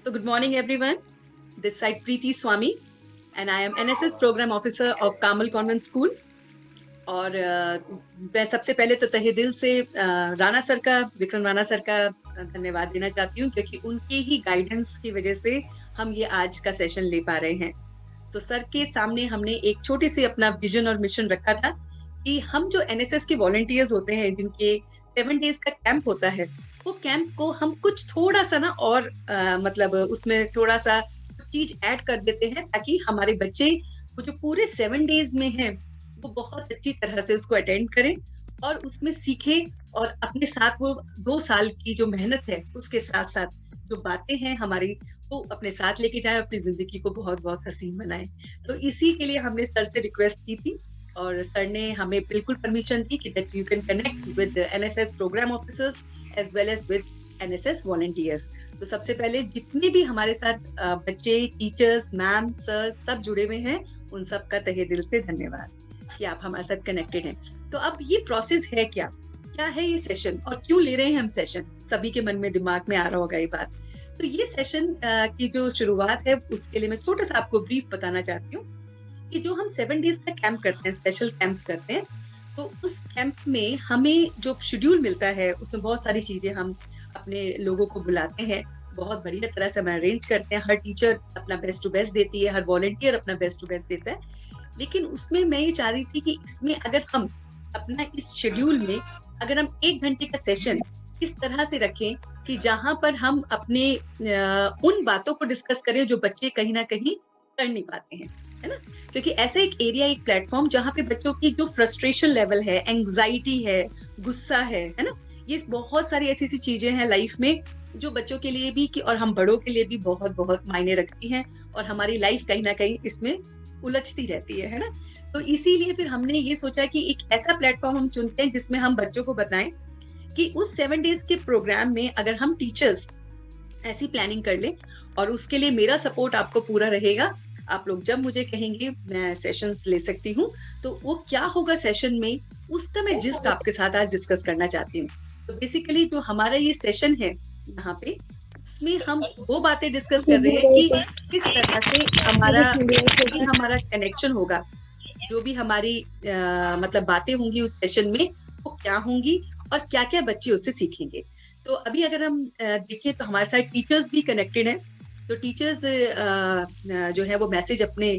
So good morning everyone. This side Preeti Swami and I am NSS Program Officer of Carmel Convent School. और मैं सबसे पहले तो तहे दिल से राणा सर का विक्रम राणा सर का धन्यवाद देना चाहती हूँ क्योंकि उनके ही गाइडेंस की वजह से हम ये आज का सेशन ले पा रहे हैं। तो सर के सामने हमने एक छोटी सी अपना विजन और मिशन रखा था कि हम जो एनएसएस के वॉलंटियर्स होते हैं जिनके 7 डेज का कैंप होता है, वो कैंप को हम कुछ थोड़ा सा ना और मतलब उसमें थोड़ा सा चीज ऐड कर देते हैं ताकि हमारे बच्चे वो जो पूरे 7 डेज में है वो बहुत अच्छी तरह से उसको अटेंड करें और उसमें सीखे और अपने साथ वो 2 साल की जो मेहनत है उसके साथ साथ जो बातें हैं हमारी वो अपने साथ लेके जाए, अपनी जिंदगी को बहुत बहुत हसीन बनाए। तो इसी के लिए हमने सर से रिक्वेस्ट की थी और सर ने हमें बिल्कुल परमिशन दी कि that you can connect with NSS programme officers as well as with NSS volunteers. तो सबसे पहले जितने भी हमारे साथ बच्चे, टीचर्स, मैम, सर सब जुड़े हुए हैं, उन सब का तहे दिल से धन्यवाद कि आप हमारे साथ कनेक्टेड हैं। तो अब ये प्रोसेस है क्या है ये सेशन और क्यों ले रहे हैं हम सेशन, सभी के मन में दिमाग में आ रहा होगा ये बात। तो ये सेशन की जो शुरुआत है उसके लिए मैं छोटा सा आपको ब्रीफ बताना चाहती हूँ कि जो हम 7 डेज का कैंप करते हैं, स्पेशल कैंप्स करते हैं, तो उस कैंप में हमें जो शेड्यूल मिलता है उसमें बहुत सारी चीजें हम अपने लोगों को बुलाते हैं, बहुत बढ़िया तरह से हम अरेंज करते हैं। हर टीचर अपना बेस्ट टू बेस्ट देती है, हर वॉलंटियर अपना बेस्ट टू बेस्ट देता है। लेकिन उसमें मैं ये चाह रही थी कि इसमें अगर हम अपना इस शेड्यूल में अगर हम 1 घंटे का सेशन इस तरह से रखें कि जहां पर हम अपने उन बातों को डिस्कस करें जो बच्चे कहीं ना कहीं कर नहीं पाते हैं, है ना। क्योंकि ऐसा एक एरिया, एक प्लेटफॉर्म जहां पे बच्चों की जो फ्रस्ट्रेशन लेवल है, एंग्जाइटी है, गुस्सा है ना, ये बहुत सारी ऐसी ऐसी चीजें हैं लाइफ में जो बच्चों के लिए भी कि और हम बड़ों के लिए भी बहुत बहुत मायने रखती हैं और हमारी लाइफ कहीं ना कहीं इसमें उलझती रहती है ना। तो इसीलिए फिर हमने ये सोचा कि एक ऐसा प्लेटफॉर्म हम चुनते हैं जिसमें हम बच्चों को बताएं कि उस 7 डेज के प्रोग्राम में अगर हम टीचर्स ऐसी प्लानिंग कर लें, और उसके लिए मेरा सपोर्ट आपको पूरा रहेगा। आप लोग जब मुझे कहेंगे मैं सेशंस ले सकती हूँ, तो वो क्या होगा सेशन में उसका मैं जिस्ट आपके साथ आज डिस्कस करना चाहती हूँ। तो बेसिकली जो हमारा ये सेशन है यहाँ पे, उसमें हम वो बातें डिस्कस कर रहे हैं कि किस तरह से हमारा जो भी हमारा कनेक्शन होगा, जो भी हमारी मतलब बातें होंगी उस सेशन में वो क्या होंगी और क्या क्या बच्चे उससे सीखेंगे। तो अभी अगर हम देखें तो हमारे साथ टीचर्स भी कनेक्टेड हैं। तो टीचर्स जो है वो मैसेज अपने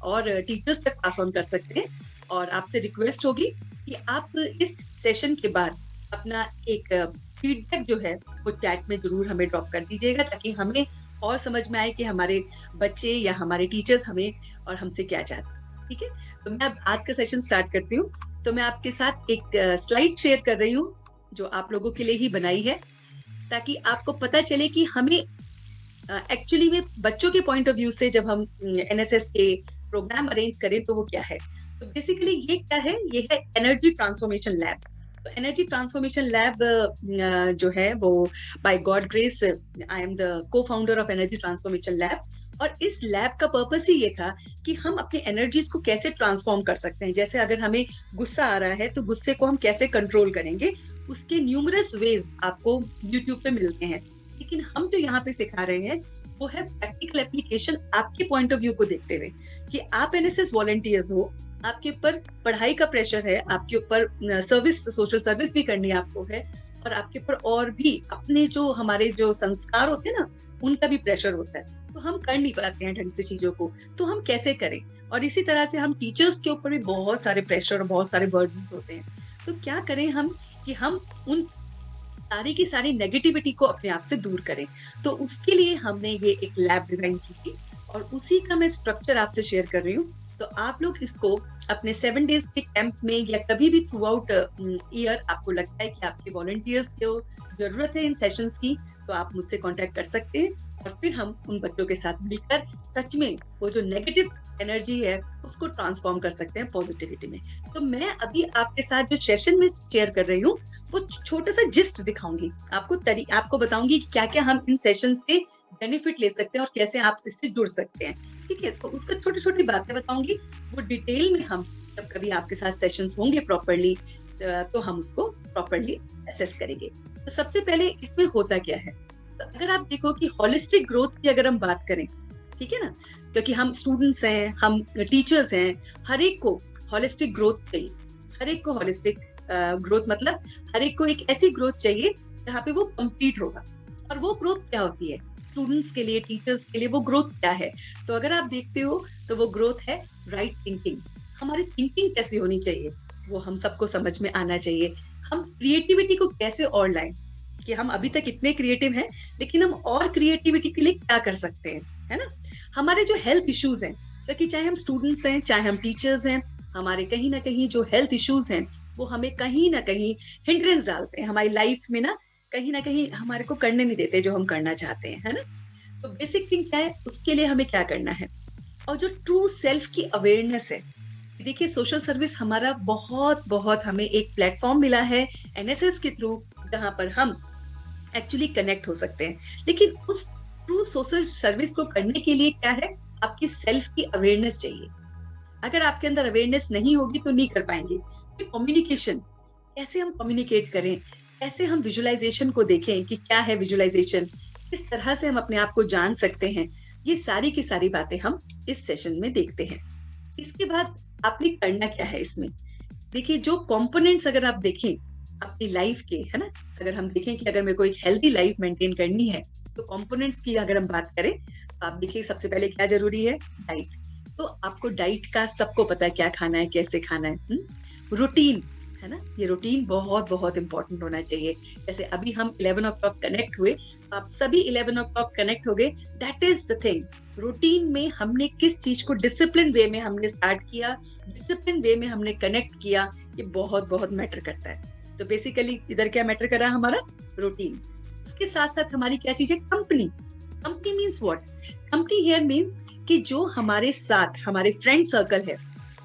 और टीचर्स तक पास ऑन कर सकते हैं और आपसे रिक्वेस्ट होगी कि आप इस सेशन के बाद अपना एक फीडबैक जो है वो चैट में जरूर हमें ड्रॉप कर दीजिएगा ताकि हमें और समझ में आए कि हमारे बच्चे या हमारे टीचर्स हमें और हमसे क्या चाहते हैं। ठीक है, तो मैं अब आज का सेशन स्टार्ट करती हूँ। तो मैं आपके साथ एक स्लाइड शेयर कर रही हूँ जो आप लोगों के लिए ही बनाई है ताकि आपको पता चले कि हमें एक्चुअली में बच्चों के पॉइंट ऑफ व्यू से जब हम एनएसएस के प्रोग्राम अरेंज करें तो वो क्या है। तो बेसिकली ये क्या है, ये है एनर्जी ट्रांसफॉर्मेशन लैब। तो एनर्जी ट्रांसफॉर्मेशन लैब जो है वो by god grace I am the co founder of energy transformation lab. और इस लैब का पर्पस ही ये था कि हम अपने एनर्जीज को कैसे ट्रांसफॉर्म कर सकते हैं। जैसे अगर हमें गुस्सा आ रहा है तो गुस्से को हम कैसे कंट्रोल करेंगे, उसके न्यूमरस वेज आपको यूट्यूब पे मिलते हैं। लेकिन हम जो यहाँ पे सिखा रहे हैं वो है प्रैक्टिकल एप्लीकेशन आपके पॉइंट ऑफ व्यू को देखते हुए कि आप एनएसएस वॉलंटियर्स हो, आपके ऊपर पढ़ाई का प्रेशर है, आपके ऊपर सर्विस, सोशल सर्विस भी करनी आपको है और आपके ऊपर और भी अपने जो हमारे जो संस्कार होते हैं ना उनका भी प्रेशर होता है। तो हम कर नहीं पाते हैं ढंग से चीजों को, तो हम कैसे करें। और इसी तरह से हम टीचर्स के ऊपर भी बहुत सारे प्रेशर और बहुत सारे बर्डन्स होते हैं। तो क्या करें हम कि हम उन सारी की सारी नेगेटिविटी को अपने आप से दूर करें। तो उसके लिए हमने ये एक लैब डिजाइन की थी और उसी का मैं स्ट्रक्चर आपसे शेयर कर रही हूँ। तो आप लोग इसको अपने 7 डेज के कैंप में या कभी भी थ्रू आउट ईयर आपको लगता है कि आपके वॉलंटियर्स को जरूरत है इन सेशंस की, तो आप मुझसे कांटेक्ट कर सकते हैं और फिर हम उन बच्चों के साथ मिलकर सच में वो जो नेगेटिव एनर्जी है उसको ट्रांसफॉर्म कर सकते हैं पॉजिटिविटी में। तो मैं अभी आपके साथ जो सेशन में शेयर कर रही हूँ वो छोटा सा जिस्ट दिखाऊंगी आपको बताऊंगी कि क्या क्या हम इन सेशन से बेनिफिट ले सकते हैं और कैसे आप इससे जुड़ सकते हैं। ठीक है, तो उसका छोटी छोटी बातें बताऊंगी, वो डिटेल में हम जब कभी आपके साथ सेशंस होंगे प्रॉपरली तो हम उसको प्रॉपरली असेस करेंगे। तो सबसे पहले इसमें होता क्या है, तो अगर आप देखो कि होलिस्टिक ग्रोथ की अगर हम बात करें, ठीक है ना, क्योंकि हम स्टूडेंट्स हैं, हम टीचर्स हैं, हर एक को होलिस्टिक ग्रोथ चाहिए। हर एक को होलिस्टिक ग्रोथ मतलब हर एक को एक ऐसी ग्रोथ चाहिए जहाँ पे वो कंप्लीट होगा। और वो ग्रोथ क्या होती है स्टूडेंट्स के लिए, टीचर्स के लिए, वो ग्रोथ क्या है? तो अगर आप देखते हो तो वो ग्रोथ है राइट थिंकिंग। हमारी थिंकिंग कैसी होनी चाहिए वो हम सबको समझ में आना चाहिए। हम क्रिएटिविटी को कैसे और लाएं कि हम अभी तक इतने क्रिएटिव हैं, लेकिन हम और क्रिएटिविटी के लिए क्या कर सकते हैं, है ना? हमारे जो हेल्थ इश्यूज हैं, क्योंकि चाहे हम स्टूडेंट्स हैं, चाहे हम टीचर्स हैं, हमारे कहीं ना कहीं जो हेल्थ इश्यूज हैं वो हमें कहीं ना कहीं हिंड्रेंस डालते हैं हमारी लाइफ में ना, कहीं ना कहीं हमारे को करने नहीं देते जो हम करना चाहते हैं, है ना? तो बेसिक थिंग क्या है, उसके लिए हमें क्या करना है? और जो ट्रू सेल्फ की अवेयरनेस है, देखिए सोशल सर्विस हमारा बहुत बहुत हमें एक प्लेटफॉर्म मिला है एनएसएस के थ्रू, जहां पर हम एक्चुअली कनेक्ट हो सकते हैं। लेकिन उस ट्रू सोशल सर्विस को करने के लिए क्या है, आपकी सेल्फ की अवेयरनेस चाहिए। अगर आपके अंदर अवेयरनेस नहीं होगी तो नहीं कर पाएंगे। कम्युनिकेशन, कैसे हम कम्युनिकेट करें, कैसे हम विजुअलाइजेशन को देखें कि क्या है विजुअलाइजेशन, किस तरह से हम अपने आप को जान सकते हैं, ये सारी की सारी बातें हम इस सेशन में देखते हैं। इसके बाद आपने करना क्या है इसमें? देखिए जो कंपोनेंट्स अगर आप देखें अपनी लाइफ के, है ना, अगर हम देखें कि अगर मेरे को एक हेल्दी लाइफ मेंटेन करनी है तो कंपोनेंट्स की अगर हम बात करें तो आप देखिए सबसे पहले क्या जरूरी है, डाइट। तो आपको डाइट का सबको पता है क्या खाना है, कैसे खाना है। रूटीन, है ना, ये रूटीन बहुत बहुत इंपॉर्टेंट होना चाहिए। जैसे अभी हम 11 o'clock कनेक्ट हुए, तो आप सभी 11 o'clock कनेक्ट हो गए, that is the thing. Routine में हमने किस चीज को डिसिप्लिन वे में हमने स्टार्ट किया, डिसिप्लिन वे में हमने कनेक्ट किया, ये बहुत बहुत मैटर करता है। तो बेसिकली इधर क्या मैटर कर रहा है, हमारा रूटीन। इसके साथ साथ हमारी क्या चीज है, company. Company means what? Company here means कि जो हमारे साथ हमारे फ्रेंड सर्कल है,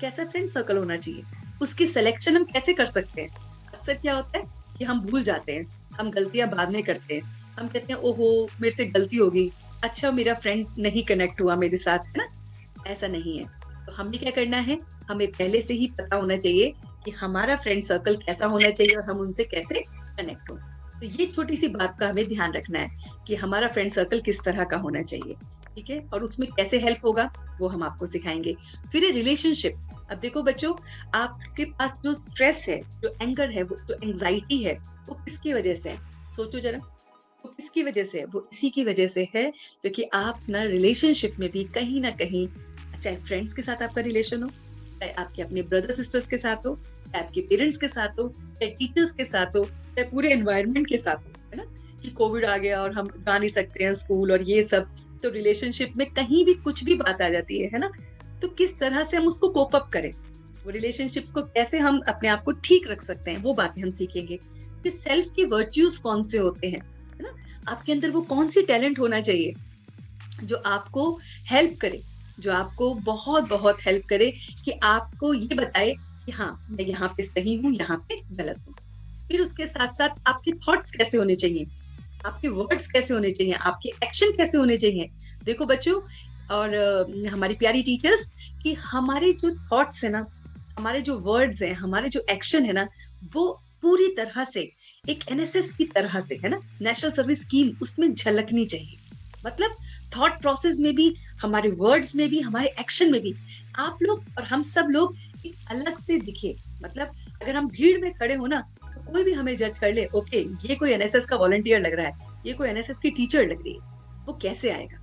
कैसा फ्रेंड सर्कल होना चाहिए, उसकी सिलेक्शन हम कैसे कर सकते हैं। अक्सर क्या होता है कि हम भूल जाते हैं, हम गलतियां बाद में करते हैं, हम कहते हैं ओहो मेरे से गलती हो गई, अच्छा मेरा फ्रेंड नहीं कनेक्ट हुआ मेरे साथ, है ना? ऐसा नहीं है। तो हमें क्या करना है, हमें पहले से ही पता होना चाहिए कि हमारा फ्रेंड सर्कल कैसा होना चाहिए और हम उनसे कैसे कनेक्ट हो। तो ये छोटी सी बात का हमें ध्यान रखना है कि हमारा फ्रेंड सर्कल किस तरह का होना चाहिए, ठीक है, और उसमें कैसे हेल्प होगा वो हम आपको सिखाएंगे। फिर रिलेशनशिप। अब देखो बच्चों, आपके पास जो स्ट्रेस है, जो एंगर है, वो जो एंजाइटी है, वो किसकी वजह से है? सोचो जरा, वो किसकी वजह से है? वो इसी की वजह से है क्योंकि आप ना रिलेशनशिप में भी कहीं ना कहीं, चाहे फ्रेंड्स के साथ आपका रिलेशन हो, चाहे आपके अपने ब्रदर सिस्टर्स के साथ हो, चाहे आपके पेरेंट्स के साथ हो, चाहे टीचर्स के साथ हो, चाहे पूरे एनवायरनमेंट के साथ हो, है ना, कि कोविड आ गया और हम जा नहीं सकते हैं स्कूल और ये सब, तो रिलेशनशिप में कहीं भी कुछ भी बात आ जाती है ना? तो किस तरह से हम उसको कोप अप करें, वो रिलेशनशिप्स को कैसे हम अपने आप को ठीक रख सकते हैं, वो बातें हम सीखेंगे। कि सेल्फ के वर्च्यूज कौन से होते हैं, है ना, आपके अंदर वो कौन सी टैलेंट होना चाहिए जो आपको हेल्प करे, जो आपको बहुत बहुत हेल्प करे कि आपको ये बताए कि हाँ मैं यहाँ पे सही हूँ, यहाँ पे गलत हूँ। फिर उसके साथ साथ आपके थॉट्स कैसे होने चाहिए, आपके वर्ड्स कैसे होने चाहिए, आपके एक्शन कैसे होने चाहिए। देखो बच्चों और हमारी प्यारी टीचर्स, कि हमारे जो थॉट्स है ना, हमारे जो वर्ड्स हैं, हमारे जो एक्शन है ना, वो पूरी तरह से एक एनएसएस की तरह से, है ना, नेशनल सर्विस स्कीम, उसमें झलकनी चाहिए। मतलब थॉट प्रोसेस में भी, हमारे वर्ड्स में भी, हमारे एक्शन में भी आप लोग और हम सब लोग एक अलग से दिखे। मतलब अगर हम भीड़ में खड़े हो ना, तो कोई भी हमें जज कर ले, ओके ये कोई एनएसएस का वॉलंटियर लग रहा है, ये कोई एनएसएस की टीचर लग रही है। वो कैसे आएगा,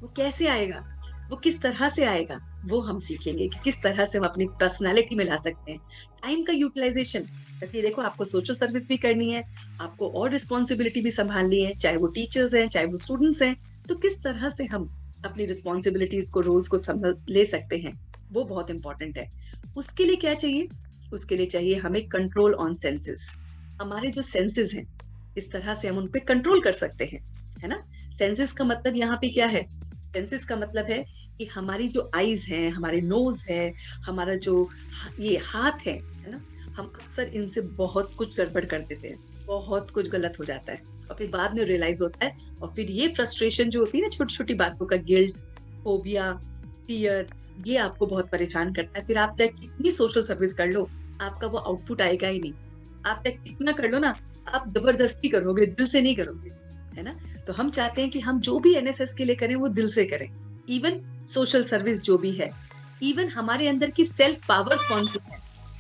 वो कैसे आएगा, वो किस तरह से आएगा, वो हम सीखेंगे कि किस तरह से हम अपनी पर्सनालिटी में ला सकते हैं। टाइम का यूटिलाइजेशन, क्योंकि देखो आपको सोशल सर्विस भी करनी है, आपको और रिस्पॉन्सिबिलिटी भी संभालनी है, चाहे वो टीचर्स हैं, चाहे वो स्टूडेंट्स हैं, तो किस तरह से हम अपनी रिस्पॉन्सिबिलिटीज को, रोल्स को संभाल ले सकते हैं, वो बहुत इंपॉर्टेंट है। उसके लिए क्या चाहिए, उसके लिए चाहिए हमें कंट्रोल ऑन सेंसेस। हमारे जो सेंसेस हैं, इस तरह से हम उन पे कंट्रोल कर सकते हैं, है ना। सेंसेस का मतलब यहाँ पे क्या है, सेंसेस का मतलब है कि हमारी जो आईज है, हमारे नोज है, हमारा जो ये हाथ है ना, हम अक्सर इनसे बहुत कुछ गड़बड़ कर देते हैं, बहुत कुछ गलत हो जाता है और फिर बाद में रियलाइज होता है। और फिर ये फ्रस्ट्रेशन जो होती है ना, छोटी छोटी बातों का गिल्ट, फोबिया, फियर, ये आपको बहुत परेशान करता है। फिर आप चाहे कितनी सोशल सर्विस कर लो, आपका वो आउटपुट आएगा ही नहीं। आप चाहे कितना कर लो ना, आप जबरदस्ती करोगे, दिल से नहीं करोगे, है ना। तो हम चाहते हैं कि हम जो भी एनएसएस के लिए करें वो दिल से करें। इवन सोशल सर्विस जो भी है, इवन हमारे अंदर की सेल्फ पावर्स कौन सी है,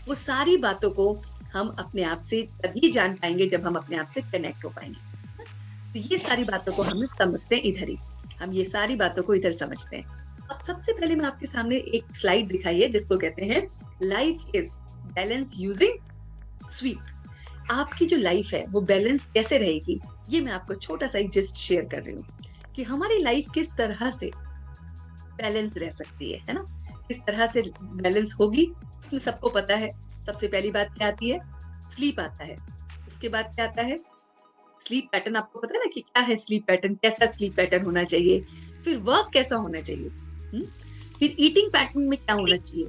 वो सारी बातों को हम अपने आप से तभी जान पाएंगे जब हम अपने आप से कनेक्ट हो पाएंगे। तो ये सारी बातों को हम समझते हैं इधर ही, हम ये सारी बातों को इधर समझते हैं। अब सबसे पहले मैं आपके सामने एक स्लाइड दिखाई है जिसको कहते हैं life is balance using sweep. आपकी जो लाइफ है वो बैलेंस कैसे रहेगी, ये मैं आपको छोटा सा एक जस्ट शेयर कर रही हूँ कि हमारी लाइफ किस तरह से बैलेंस रह सकती है ना, किस तरह से बैलेंस होगी। उसमें सबको पता है सबसे पहली बात क्या आती है, स्लीप आता है। उसके बाद क्या आता है, स्लीप पैटर्न। आपको पता है ना कि क्या है स्लीप पैटर्न, कैसा स्लीप पैटर्न होना चाहिए, फिर वर्क कैसा होना चाहिए, फिर ईटिंग पैटर्न में क्या होना चाहिए,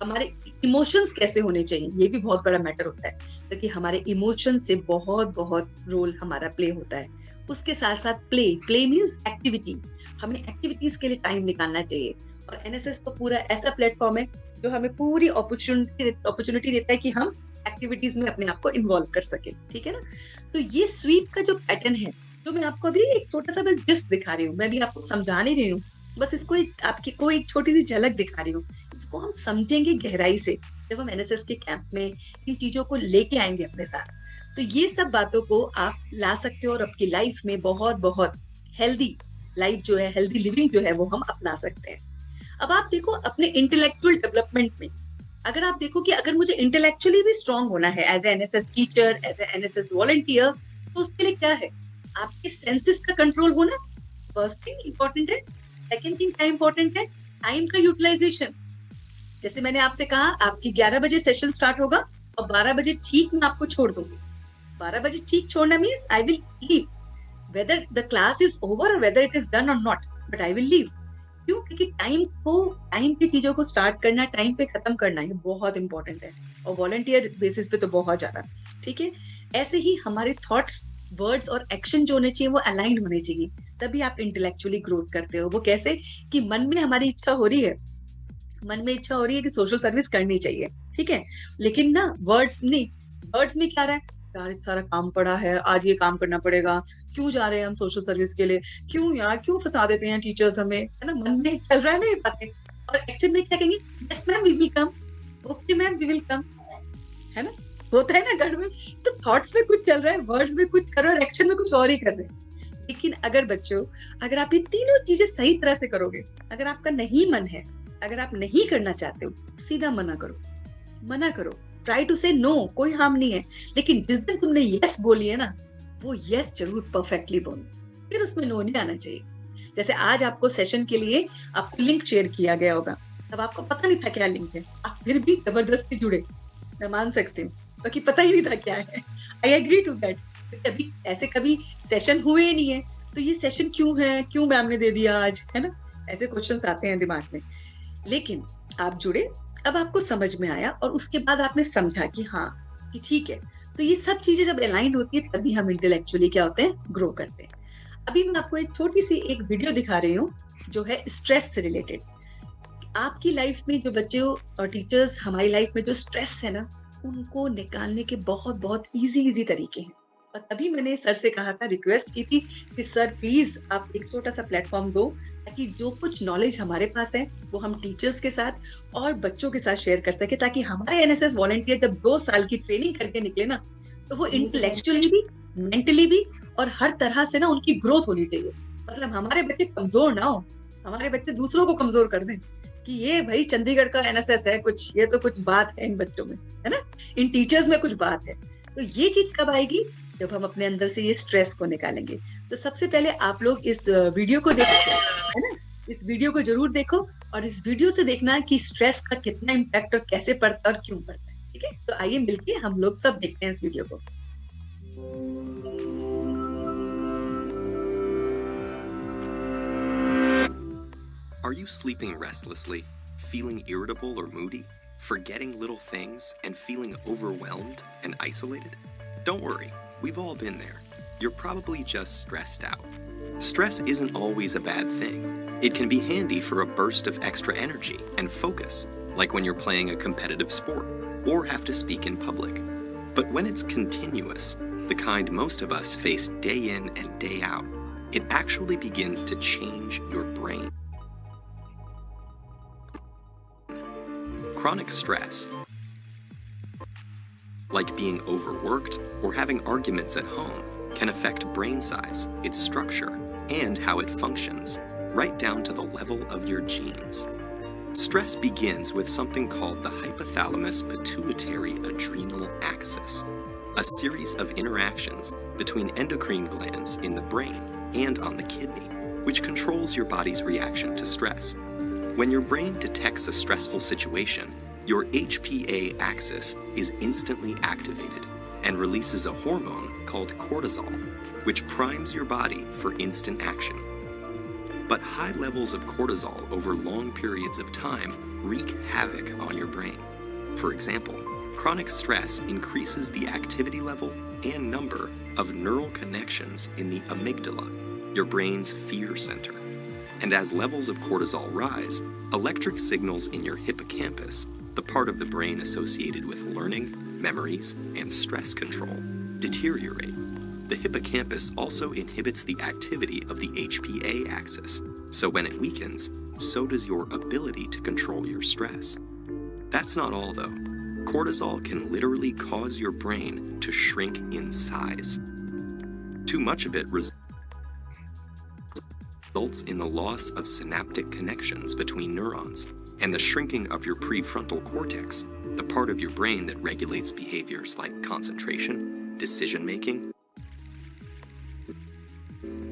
हमारे इमोशंस कैसे होने चाहिए, ये भी बहुत बड़ा मैटर होता है क्योंकि हमारे इमोशन से बहुत बहुत रोल हमारा प्ले होता है। उसके साथ साथ प्ले मींस एक्टिविटी, हमें एक्टिविटीज के लिए टाइम निकालना चाहिए। और एनएसएस तो पूरा ऐसा प्लेटफॉर्म है जो हमें पूरी अपॉर्चुनिटी देता है कि हम एक्टिविटीज में अपने आप को इन्वॉल्व कर सके, ठीक है ना। तो ये स्वीप का जो पैटर्न है, जो मैं आपको अभी एक छोटा सा बस जस्ट दिखा रही हूँ, मैं भी आपको समझा नहीं रही हूँ, बस इसको आपकी को एक छोटी सी झलक दिखा रही हूँ। इसको हम समझेंगे गहराई से जब हम एनएसएस के कैंप में इन चीजों को लेके आएंगे अपने साथ। तो ये सब बातों को आप ला सकते हो और आपकी लाइफ में बहुत बहुत हेल्दी लाइफ जो है, हेल्दी लिविंग जो है वो हम अपना सकते हैं। अब आप देखो अपने इंटेलेक्चुअल डेवलपमेंट में, अगर आप देखो कि अगर मुझे इंटेलेक्चुअली भी स्ट्रांग होना है as a NSS teacher, as a NSS volunteer, तो उसके लिए क्या है, आपके सेंसेस का कंट्रोल होना फर्स्ट थिंग इंपॉर्टेंट है। सेकेंड थिंग क्या इंपॉर्टेंट है, टाइम का यूटिलाइजेशन। जैसे मैंने आपसे कहा आपकी 11 बजे सेशन स्टार्ट होगा और 12 बजे ठीक मैं आपको छोड़ दूंगी। 12 बजे ठीक छोड़ना means I will leave, whether the class is over और वेदर इट इज डन और not, but I will leave. क्यों? क्योंकि टाइम की चीजों को स्टार्ट करना, टाइम पे खत्म करना, ये बहुत इंपॉर्टेंट है और वॉलंटियर बेसिस पे तो बहुत ज्यादा, ठीक है। ऐसे ही हमारे थॉट्स, वर्ड्स और एक्शन जो होने चाहिए वो अलाइंड होने चाहिए, तभी आप इंटेलेक्चुअली ग्रोथ करते हो। वो कैसे कि मन में हमारी इच्छा हो रही है, मन में इच्छा हो रही है कि सोशल सर्विस करनी चाहिए, ठीक है, लेकिन ना वर्ड्स नहीं, वर्ड्स में क्या रहा है, यार इतना सारा काम पड़ा है, आज ये काम करना पड़ेगा, क्यों जा रहे हैं हम सोशल सर्विस के लिए, क्यों यार, क्यों फंसा देते हैं टीचर्स हमें, है ना, मन में चल रहा है ना ये बातें। और एक्शन में क्या कहेंगे, yes ma'am we will come, okay ma'am we will come, है ना, होता है ना घर में। तो थॉट्स में कुछ चल रहा है, वर्ड्स में कुछ कर रहे हैं और एक्शन में कुछ और ही कर रहे हैं। लेकिन अगर बच्चों, अगर आप ये तीनों चीजें सही तरह से करोगे, अगर आपका नहीं मन है, अगर आप नहीं करना चाहते हो, सीधा मना करो, मना करो, ट्राई टू से नो, कोई हार्म नहीं है। लेकिन जिस दिन तुमने यस बोली है ना, वो यस जरूर परफेक्टली बोलो, फिर उसमें नो नहीं आना चाहिए। जैसे आज आपको सेशन के लिए आपको लिंक शेयर किया गया होगा, तब आपको पता नहीं था क्या लिंक है, आप फिर भी जबरदस्ती जुड़े, मैं मान सकती हूँ, क्योंकि पता ही नहीं था क्या है। I agree to that. कभी ऐसे कभी सेशन हुए ही नहीं है, तो ये सेशन क्यों है, क्यों मैम ने दे दिया आज, है ना, ऐसे क्वेश्चंस आते हैं दिमाग में। लेकिन आप जुड़े, अब आपको समझ में आया और उसके बाद आपने समझा कि हाँ कि ठीक है। तो ये सब चीजें जब अलाइंड होती है तभी हम इंटेलेक्चुअली क्या होते हैं, ग्रो करते हैं। अभी मैं आपको एक छोटी सी एक वीडियो दिखा रही हूँ जो है स्ट्रेस से रिलेटेड। आपकी लाइफ में जो बच्चे और टीचर्स, हमारी लाइफ में जो स्ट्रेस है ना, उनको निकालने के बहुत बहुत इजी तरीके हैं। और तभी मैंने सर से कहा था, रिक्वेस्ट की थी कि सर प्लीज आप एक छोटा सा प्लेटफॉर्म दो, ताकि जो कुछ नॉलेज हमारे पास है वो हम टीचर्स के साथ और बच्चों के साथ शेयर कर सके, ताकि हमारे एनएसएस वॉलंटियर जब 2 साल की ट्रेनिंग करके निकले ना, तो वो इंटेलेक्चुअली भी, मेंटली भी और हर तरह से ना उनकी ग्रोथ होनी चाहिए। मतलब हमारे बच्चे कमजोर ना हो, हमारे बच्चे दूसरों को कमजोर कर दें कि ये भाई चंडीगढ़ का एनएसएस है कुछ, ये तो कुछ बात है इन बच्चों में, है ना, इन टीचर्स में कुछ बात है। तो ये चीज कब आएगी, जब हम अपने अंदर से ये स्ट्रेस को निकालेंगे। तो सबसे पहले आप लोग इस वीडियो को देखो, है ना, इस वीडियो को जरूर देखो और इस वीडियो से देखना कि स्ट्रेस का कितना इम्पैक्ट और कैसे पड़ता है और क्यों पड़ता है, ठीक है। तो आइए मिलके हम लोग सब देखते हैं इस वीडियो को। Are you sleeping restlessly, feeling irritable or moody, forgetting little things, and feeling overwhelmed and isolated? Don't worry, we've all been there. You're probably just stressed out. Stress isn't always a bad thing. It can be handy for a burst of extra energy and focus, like when you're playing a competitive sport or have to speak in public. But when it's continuous, the kind most of us face day in and day out, It actually begins to change your brain. Chronic stress, like being overworked or having arguments at home, can affect brain size, its structure, and how it functions, right down to the level of your genes. Stress begins with something called the hypothalamus pituitary adrenal axis, a series of interactions between endocrine glands in the brain and on the kidney, which controls your body's reaction to stress. When your brain detects a stressful situation, your HPA axis is instantly activated and releases a hormone called cortisol, which primes your body for instant action. But high levels of cortisol over long periods of time wreak havoc on your brain. For example, chronic stress increases the activity level and number of neural connections in the amygdala, your brain's fear center. And as levels of cortisol rise, electric signals in your hippocampus, the part of the brain associated with learning, memories, and stress control, deteriorate. The hippocampus also inhibits the activity of the HPA axis, so when it weakens, so does your ability to control your stress. That's not all, though. Cortisol can literally cause your brain to shrink in size. Too much of it results in the loss of synaptic connections between neurons and the shrinking of your prefrontal cortex, the part of your brain that regulates behaviors like concentration, decision-making,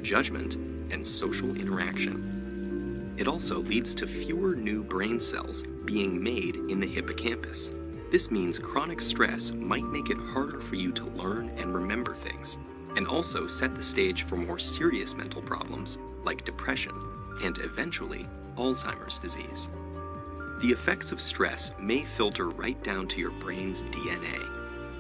judgment, and social interaction. It also leads to fewer new brain cells being made in the hippocampus. This means chronic stress might make it harder for you to learn and remember things, and also set the stage for more serious mental problems like depression and eventually Alzheimer's disease. The effects of stress may filter right down to your brain's DNA.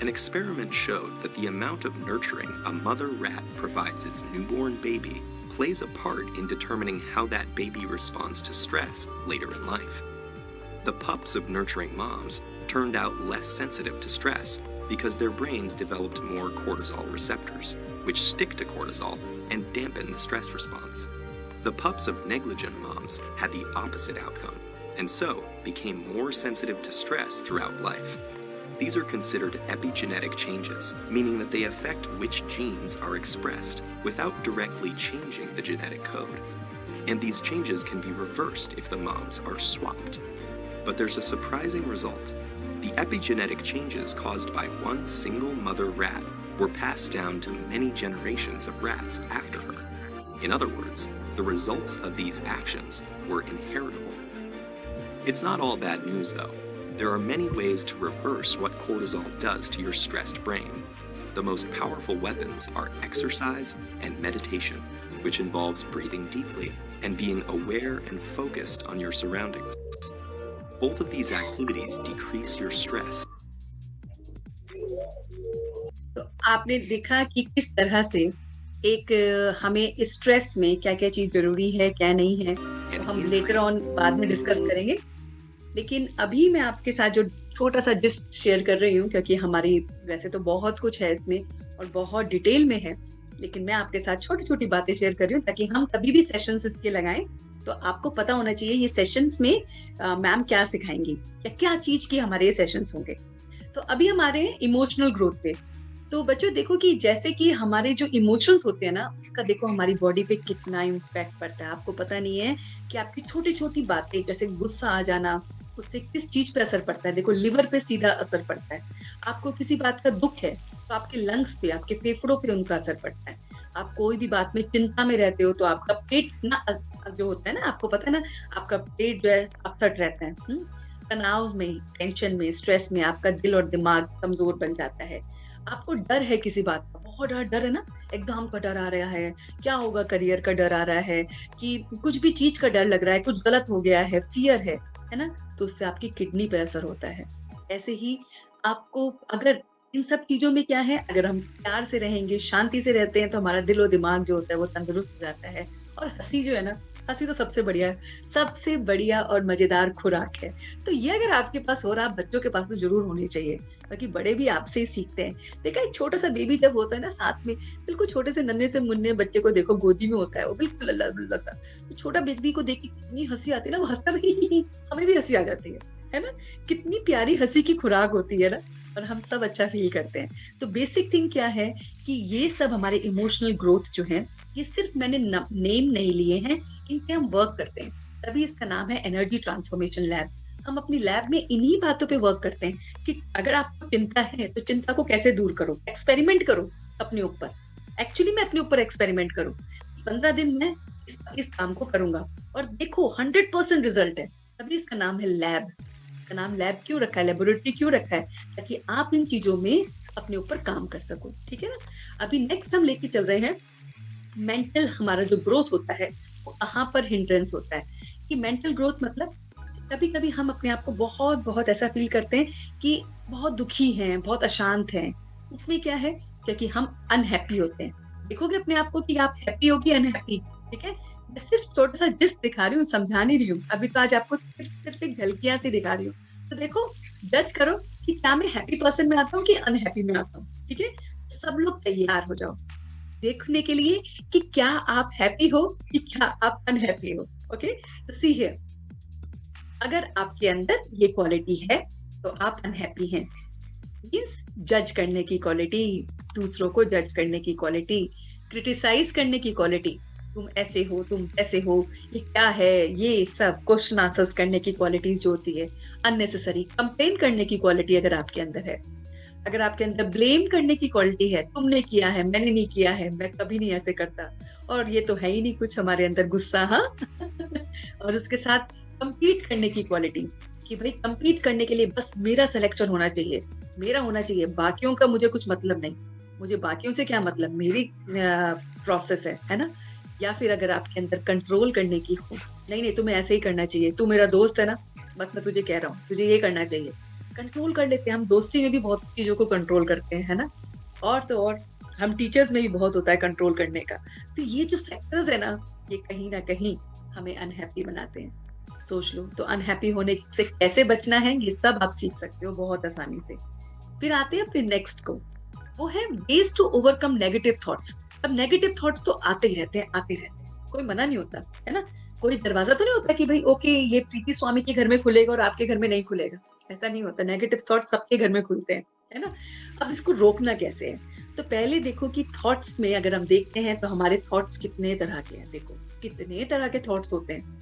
An experiment showed that the amount of nurturing a mother rat provides its newborn baby plays a part in determining how that baby responds to stress later in life. The pups of nurturing moms turned out less sensitive to stress because their brains developed more cortisol receptors, which stick to cortisol and dampen the stress response. The pups of negligent moms had the opposite outcome, and so became more sensitive to stress throughout life. These are considered epigenetic changes, meaning that they affect which genes are expressed without directly changing the genetic code. And these changes can be reversed if the moms are swapped. But there's a surprising result. The epigenetic changes caused by one single mother rat were passed down to many generations of rats after her. In other words, the results of these actions were inheritable. It's not all bad news, though. There are many ways to reverse what cortisol does to your stressed brain. The most powerful weapons are exercise and meditation, which involves breathing deeply and being aware and focused on your surroundings. Both of these activities decrease your stress. तो आपने देखा कि किस तरह से हमें stress में क्या-क्या चीज़ ज़रूरी है, क्या नहीं है, तो हम लेटर ऑन बाद में डिस्कस करेंगे। लेकिन अभी मैं आपके साथ जो छोटा-सा जिस्ट शेयर कर रही हूँ, क्योंकि हमारी वैसे तो बहुत कुछ है इसमें और बहुत डिटेल में है, लेकिन मैं आपके साथ छोटी-छोटी बातें शेयर कर रही हूँ ताकि हम कभी भी सेशंस इसके लगाएँ, तो आपको पता होना चाहिए ये सेशंस में मैम क्या सिखाएँगी, क्या-क्या चीज़ के हमारे ये सेशंस होंगे। तो अभी हमारे इमोशनल ग्रोथ पे, तो बच्चों देखो कि जैसे कि हमारे जो इमोशंस होते हैं ना, उसका देखो हमारी बॉडी पे कितना इम्पैक्ट पड़ता है। आपको पता नहीं है कि आपकी छोटी-छोटी बातें जैसे गुस्सा आ जाना, उससे किस चीज़ पे असर पड़ता है। देखो लिवर पे सीधा असर पड़ता है। आपको किसी बात का दुःख है, तो आपके लंग्स पे, आपके फेफड़ों पे उनका असर पड़ता है। आप कोई भी बात में चिंता में रहते हो, तो आपका पेट ना जो होता है ना, आपको पता है ना, आपका पेट जो है अपसेट रहता है। तनाव में, टेंशन में, स्ट्रेस में आपका दिल और दिमाग कमज़ोर बन जाता है। आपको डर है किसी बात का, बहुत डर है ना, एग्ज़ाम का डर आ रहा है, क्या होगा करियर का डर आ रहा है, कि कुछ भी चीज़ का डर लग रहा है, कुछ गलत हो गया है, फ़ियर है ना? तो उससे आपकी किडनी पे असर होता है। ऐसे ही आपको अगर इन सब चीज़ों में क्या है, अगर हम प्यार से रहेंगे, शांति से रहते हैं, तो हमारा दिल और दिमाग जो होता है वो तंदुरुस्त हो जाता है और हंसी जो है ना, हंसी तो सबसे बढ़िया है, सबसे बढ़िया और मजेदार खुराक है। तो ये अगर आपके पास हो रहा, आप बच्चों के पास तो जरूर होनी चाहिए, बाकी बड़े भी आपसे ही सीखते हैं। देखा, एक छोटा सा बेबी जब होता है ना साथ में, बिल्कुल छोटे से नन्हे से मुन्ने बच्चे को देखो, गोदी में होता है वो, बिल्कुल लल्ला लल्ला सा, तो छोटा बेबी को देख के कितनी हंसी आती है ना, वो हंसता भी हमें भी हंसी आ जाती है ना? कितनी प्यारी हंसी की खुराक होती है ना, और हम सब अच्छा फील करते हैं। तो बेसिक थिंग क्या है कि ये सब हमारे इमोशनल ग्रोथ जो है, ये सिर्फ मैंने नेम नहीं लिए हैं, इन पे हम वर्क करते हैं, तभी इसका नाम है एनर्जी ट्रांसफॉर्मेशन लैब। हम अपनी लैब में इन्हीं बातों पे वर्क करते हैं कि अगर आपको चिंता है तो चिंता को कैसे दूर करो, एक्सपेरिमेंट करो अपने ऊपर। एक्चुअली मैं अपने ऊपर एक्सपेरिमेंट करूं, 15 दिन मैं इस काम को करूंगा और देखो 100% रिजल्ट है, तभी इसका नाम है लैब। इसका नाम लैब क्यों रखा है, लेबोरेटरी क्यों रखा है, ताकि आप इन चीजों में अपने ऊपर काम कर सको, ठीक है ना? अभी नेक्स्ट हम लेके चल रहे हैं मेंटल, हमारा जो ग्रोथ होता है वो कहाँ पर हिंड्रेंस होता है। कि मेंटल ग्रोथ मतलब, कभी कभी हम अपने आप को बहुत बहुत ऐसा फील करते हैं कि बहुत दुखी हैं, बहुत अशांत हैं। इसमें क्या है, क्योंकि हम अनहैप्पी होते हैं। देखोगे अपने आप को कि आप हैप्पी हो कि अनहैप्पी, ठीक है? मैं सिर्फ छोटा सा जिस्ट दिखा रही हूँ, समझा नहीं रही हूँ अभी, तो आज आपको सिर्फ एक झलकियां से दिखा रही हूँ। तो देखो, जज करो कि क्या मैं हैप्पी पर्सन में आता हूँ कि अनहैप्पी में आता हूँ, ठीक है? सब लोग तैयार हो जाओ देखने के लिए कि क्या आप हैप्पी हो कि क्या आप अनहैप्पी हो। ओके, तो सी हियर, अगर आपके अंदर ये क्वालिटी है तो आप अनहैप्पी हैं। मींस जज करने की क्वालिटी, दूसरों को जज करने की क्वालिटी, क्रिटिसाइज करने की क्वालिटी, तुम ऐसे हो, तुम ऐसे हो, ये क्या है, ये सब क्वेश्चन आंसर्स करने की क्वालिटीज जो होती है, अननेसेसरी कंप्लेन करने की क्वालिटी अगर आपके अंदर है, अगर आपके अंदर ब्लेम करने की क्वालिटी है, तुमने किया है, मैंने नहीं किया है, मैं कभी नहीं ऐसे करता, और ये तो है ही नहीं कुछ हमारे अंदर गुस्सा, हाँ और उसके साथ compete करने की क्वालिटी, कि भाई compete करने के लिए बस मेरा सिलेक्शन होना चाहिए, मेरा होना चाहिए, बाकियों का मुझे कुछ मतलब नहीं, मुझे बाकियों से क्या मतलब, मेरी प्रोसेस है ना? या फिर अगर आपके अंदर कंट्रोल करने की हो, नहीं नहीं तुम्हें ऐसे ही करना चाहिए, तू मेरा दोस्त है ना, बस मैं तुझे कह रहा हूँ तुझे ये करना चाहिए, कंट्रोल कर लेते हैं हम। दोस्ती में भी बहुत चीजों को कंट्रोल करते हैं, है ना? और तो और हम टीचर्स में भी बहुत होता है कंट्रोल करने का। तो ये जो फैक्टर्स है ना, ये कहीं ना कहीं हमें अनहैप्पी बनाते हैं। सोच लो, तो अनहैप्पी होने से कैसे बचना है, ये सब आप सीख सकते हो बहुत आसानी से। फिर आते हैं अपने नेक्स्ट को, वो है ways to overcome negative thoughts. अब नेगेटिव थॉट्स तो आते ही रहते हैं, आते रहते हैं, कोई मना नहीं होता, है ना? कोई दरवाजा तो नहीं होता कि भाई ओके ये प्रीति स्वामी के घर में खुलेगा और आपके घर में नहीं खुलेगा, ऐसा नहीं होता। नेगेटिव थॉट्स सबके घर में खुलते हैं, है ना? अब इसको रोकना कैसे है? तो पहले देखो कि थॉट्स में अगर हम देखते हैं तो हमारे थॉट्स कितने तरह के हैं। देखो कितने तरह के थॉट्स होते हैं।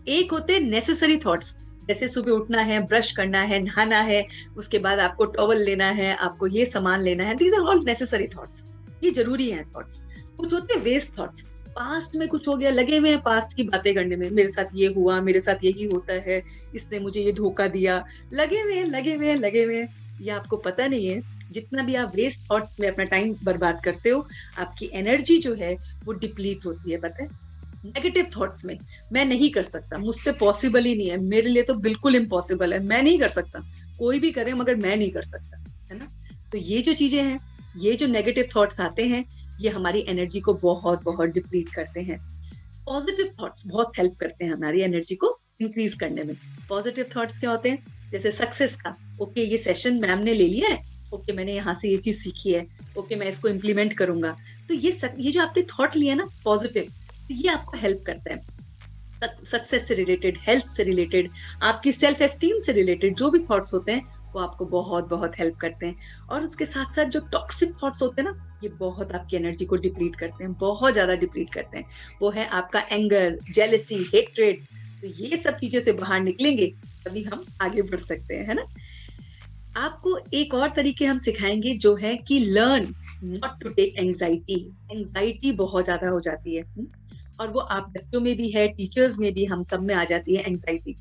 एक होते हैं नेसेसरी थॉट्स, जैसे सुबह उठना है, ब्रश करना है, नहाना है, उसके बाद आपको टॉवल लेना है, आपको ये सामान लेना है, these are all necessary thoughts, ये जरूरी है थॉट्स। कुछ होते हैं वेस्ट थॉट्स, पास्ट में कुछ हो गया, लगे हुए हैं पास्ट की बातें करने में, मेरे साथ ये हुआ, मेरे साथ यही होता है, इसने मुझे ये धोखा दिया, लगे हुए हैं लगे हुए हैं लगे हुए हैं। ये आपको पता नहीं है, जितना भी आप वेस्ट थॉट्स में अपना टाइम बर्बाद करते हो, आपकी एनर्जी जो है वो डिप्लीट होती है, पता है? नेगेटिव थॉट्स में मैं नहीं कर सकता, मुझसे पॉसिबल ही नहीं है, मेरे लिए तो बिल्कुल इम्पॉसिबल है, मैं नहीं कर सकता, कोई भी करे मगर मैं नहीं कर सकता, है ना? तो ये जो चीजें हैं, ये जो नेगेटिव थॉट्स आते हैं, ये हमारी एनर्जी को बहुत बहुत डिप्लीट करते हैं। पॉजिटिव थॉट्स बहुत हेल्प करते हैं हमारी एनर्जी को इंक्रीज करने में। पॉजिटिव थॉट्स क्या होते हैं? जैसे सक्सेस का, ओके ये सेशन मैम ने ले लिया है, ओके मैंने यहाँ से ये चीज सीखी है, ओके मैं इसको इम्प्लीमेंट करूंगा। तो ये जो आपने थॉट लिया ना पॉजिटिव, तो ये आपको हेल्प करता है सक्सेस से रिलेटेड, हेल्थ से रिलेटेड, आपकी सेल्फ एस्टीम से रिलेटेड जो भी थॉट्स होते हैं वो आपको बहुत बहुत हेल्प करते हैं। और उसके साथ साथ जो टॉक्सिक थॉट्स होते हैं ना, ये बहुत आपकी एनर्जी को डिप्लीट करते हैं, बहुत ज्यादा डिप्लीट करते हैं। वो है आपका एंगर, जेलसी, हेट्रेड। तो ये सब चीजें से बाहर निकलेंगे तभी हम आगे बढ़ सकते हैं, है ना? आपको एक और तरीके हम सिखाएंगे जो है कि learn not to take anxiety. Anxiety बहुत ज्यादा हो जाती है, और वो आप बच्चों में भी है, टीचर्स में भी, हम सब में आ जाती है एंजाइटी,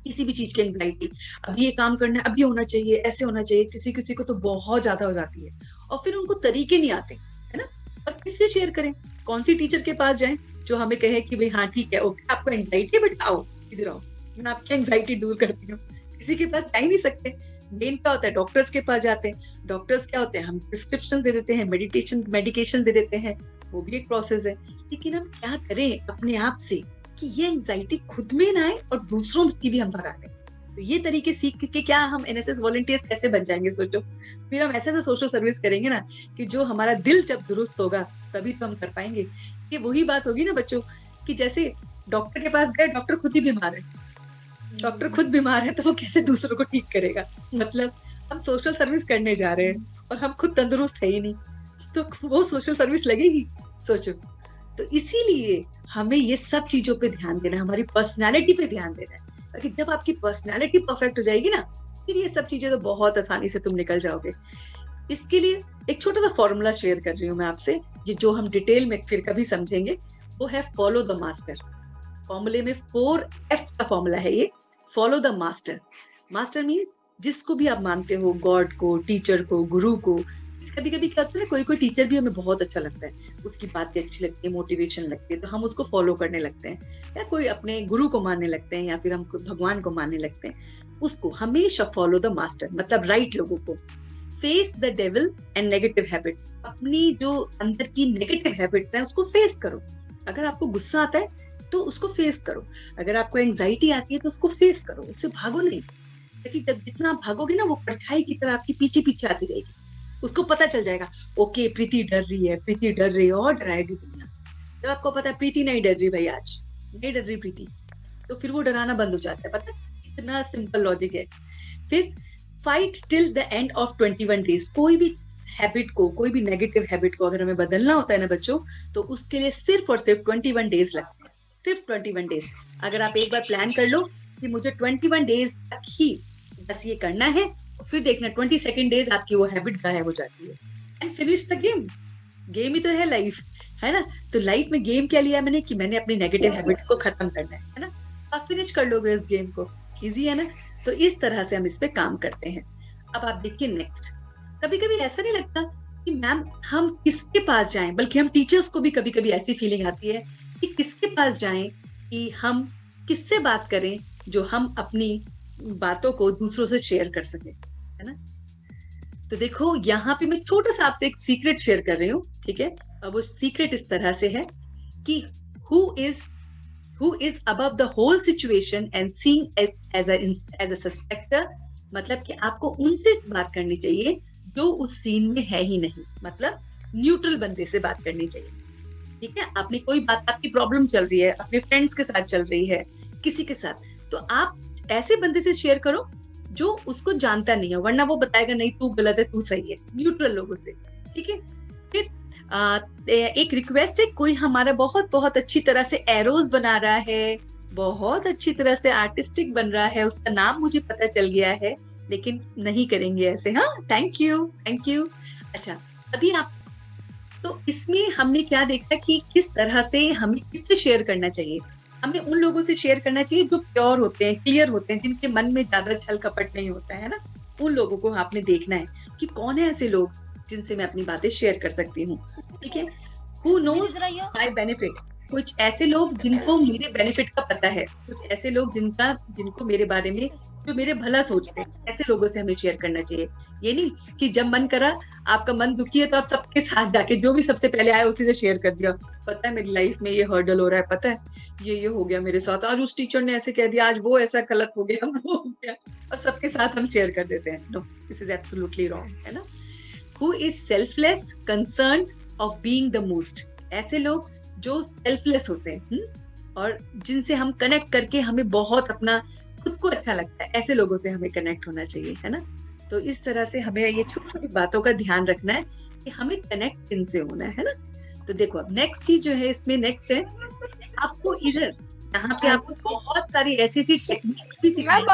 किसी भी चीज की एंजाइटी। अभी ये काम करना है, अभी होना चाहिए, ऐसे होना चाहिए, किसी किसी को तो बहुत ज्यादा हो जाती है, और फिर उनको तरीके नहीं आते, है ना? और किससे शेयर करें, कौन सी टीचर के पास जाएं जो हमें कहे कि भाई हाँ ठीक है, ओके आपको एंजाइटी है बट आओ इधर आओ, मैं आपकी एंजाइटी दूर करती हूँ। किसी के पास जा ही नहीं सकते। मेन क्या होता है, डॉक्टर्स के पास जाते हैं। डॉक्टर्स क्या होते हैं, हम प्रिस्क्रिप्शन दे देते हैं, मेडिकेशन दे देते हैं, वो भी एक प्रोसेस है। लेकिन हम क्या करें अपने आप से कि ये एंजाइटी खुद में ना आए और दूसरों की भी हम भगा दें। तो ये तरीके सीख के क्या हम एनएसएस वॉलंटियर्स कैसे बन जाएंगे सोचो। फिर हम ऐसे सोशल सर्विस करेंगे ना कि जो हमारा दिल जब दुरुस्त होगा तभी तो हम कर पाएंगे। ये वही बात होगी ना बच्चों कि जैसे डॉक्टर के पास गए, डॉक्टर खुद ही बीमार है, डॉक्टर खुद बीमार है तो वो कैसे दूसरों को ठीक करेगा। मतलब हम सोशल सर्विस करने जा रहे हैं और हम खुद तंदुरुस्त है ही नहीं, तो वो सोशल सर्विस लगेगी सोचो। तो इसीलिए हमें ये सब चीजों पे ध्यान देना है, हमारी पर्सनालिटी पे ध्यान देना है, ताकि जब आपकी पर्सनालिटी परफेक्ट हो जाएगी ना, फिर ये सब चीजें तो बहुत आसानी से तुम निकल जाओगे। इसके लिए एक छोटा सा फॉर्मूला शेयर कर रही हूँ मैं आपसे, ये जो हम डिटेल में फिर कभी समझेंगे। वो है फॉलो द मास्टर। फॉर्मूले में 4F का फॉर्मूला है ये, follow the master. Master means जिसको भी आप मानते हो, गॉड को, टीचर को, गुरु को। कभी कभी क्या होता है, कोई कोई टीचर भी हमें बहुत अच्छा लगता है, उसकी बातें अच्छी लगती है, मोटिवेशन लगती है, तो हम उसको फॉलो करने लगते हैं, या कोई अपने गुरु को मानने लगते हैं, या फिर हम भगवान को मानने लगते हैं। उसको हमेशा फॉलो द मास्टर, मतलब राइट लोगों को। Face the devil and negative habits. अपनी जो अंदर की नेगेटिव हैबिट्स हैं उसको फेस करो। अगर आपको गुस्सा आता है तो उसको फेस करो, अगर आपको एंजाइटी आती है तो उसको फेस करो, उससे भागो नहीं। क्योंकि जब जितना आप भागोगे ना, वो परछाई की तरह आपके पीछे पीछे आती रहेगी। उसको पता चल जाएगा, ओके प्रीति डर रही है, प्रीति डर रही है, और डराएगी दुनिया। जब आपको पता है प्रीति नहीं डर रही भाई, आज नहीं डर रही प्रीति, तो फिर वो डराना बंद हो जाता है। पता है इतना सिंपल लॉजिक है। फिर fight till the end of 21 days. कोई भी हैबिट को, कोई भी नेगेटिव हैबिट को अगर हमें बदलना होता है ना बच्चों, तो उसके लिए सिर्फ और सिर्फ 21 डेज लगते हैं, सिर्फ 21 डेज। अगर आप एक बार प्लान कर लो कि मुझे 21 डेज तक ही बस ये करना है, फिर देखना 22nd डेज आपकी वो हैबिट गायब हो जाती है, and finish the game. Game ही तो है लाइफ, है ना। तो लाइफ में गेम क्या लिया मैंने कि मैंने अपनी नेगेटिव हैबिट को खत्म करना है ना। आप फिनिश कर लोगे इस गेम को, इजी है ना। तो इस तरह से हम इस पे काम करते हैं। अब आप देखिए नेक्स्ट, कभी कभी ऐसा नहीं लगता कि मैम हम किसके पास जाएं, बल्कि हम टीचर्स को भी कभी कभी ऐसी फीलिंग आती है कि किसके पास जाएं, कि हम किससे बात करें जो हम अपनी बातों को दूसरों से शेयर कर सके, है ना। तो देखो यहाँ पे मैं छोटा सा आपसे एक सीक्रेट शेयर कर रही हूँ, ठीक है। अब वो सीक्रेट इस तरह से है कि who is above the whole situation and seeing it as a suspector। मतलब कि आपको उनसे बात करनी चाहिए जो उस सीन में है ही नहीं, मतलब न्यूट्रल बंदे से बात करनी चाहिए, ठीक है। आपने कोई बात, आपकी प्रॉब्लम चल रही है, अपने फ्रेंड्स के साथ चल रही है, किसी के साथ, तो आप ऐसे बंदे से शेयर करो जो उसको जानता नहीं है, वरना वो बताएगा नहीं तू गलत है, तू सही है। न्यूट्रल लोगों से, ठीक है। फिर एक रिक्वेस्ट है, कोई हमारा बहुत बहुत अच्छी तरह से एरोज बना रहा है, बहुत अच्छी तरह से आर्टिस्टिक बन रहा है, उसका नाम मुझे पता चल गया है, लेकिन नहीं करेंगे ऐसे। हाँ, थैंक यू, थैंक यू। अच्छा, अभी आप, तो इसमें हमने क्या देखा कि किस तरह से हमें किससे शेयर करना चाहिए। हमें उन लोगों से शेयर करना चाहिए जो प्योर होते हैं, क्लियर होते हैं, जिनके मन में ज्यादा छल कपट नहीं होता है ना। उन लोगों को आपने देखना है कि कौन है ऐसे लोग जिनसे मैं अपनी बातें शेयर कर सकती हूँ, ठीक है। Who knows my benefit। कुछ ऐसे लोग जिनको मेरे बेनिफिट का पता है, कुछ ऐसे लोग जिनको मेरे बारे में, जो मेरे भला सोचते हैं, ऐसे लोगों से हमें शेयर करना चाहिए। ये नहीं कि जब मन करा, आपका मन दुखी है तो आप सबके साथ जाके जो भी सबसे पहले आया उसी से शेयर कर दिया, पता है मेरी लाइफ में ये हर्डल हो रहा है, पता है ये हो गया मेरे साथ, आज उस टीचर ने ऐसे कह दिया, आज वो ऐसा गलत हो गया, वो हो गया, और सबके साथ हम शेयर कर देते हैं। No, this is absolutely wrong, है ना। Who is selfless, concerned of being the most। ऐसे लोग जो सेल्फलेस होते हैं, और जिनसे हम कनेक्ट करके हमें बहुत अपना खुद को अच्छा लगता है, ऐसे लोगों से हमें कनेक्ट होना चाहिए, है ना। तो इस तरह से हमें ये छोटी छोटी बातों का ध्यान रखना है कि हमें कनेक्ट किनसे होना है ना। तो देखो अब नेक्स्ट चीज जो है इसमें, नेक्स्ट है आपको इधर, यहाँ पे आपको बहुत सारी ऐसी टेक्निक्स भी सिखाएंगे,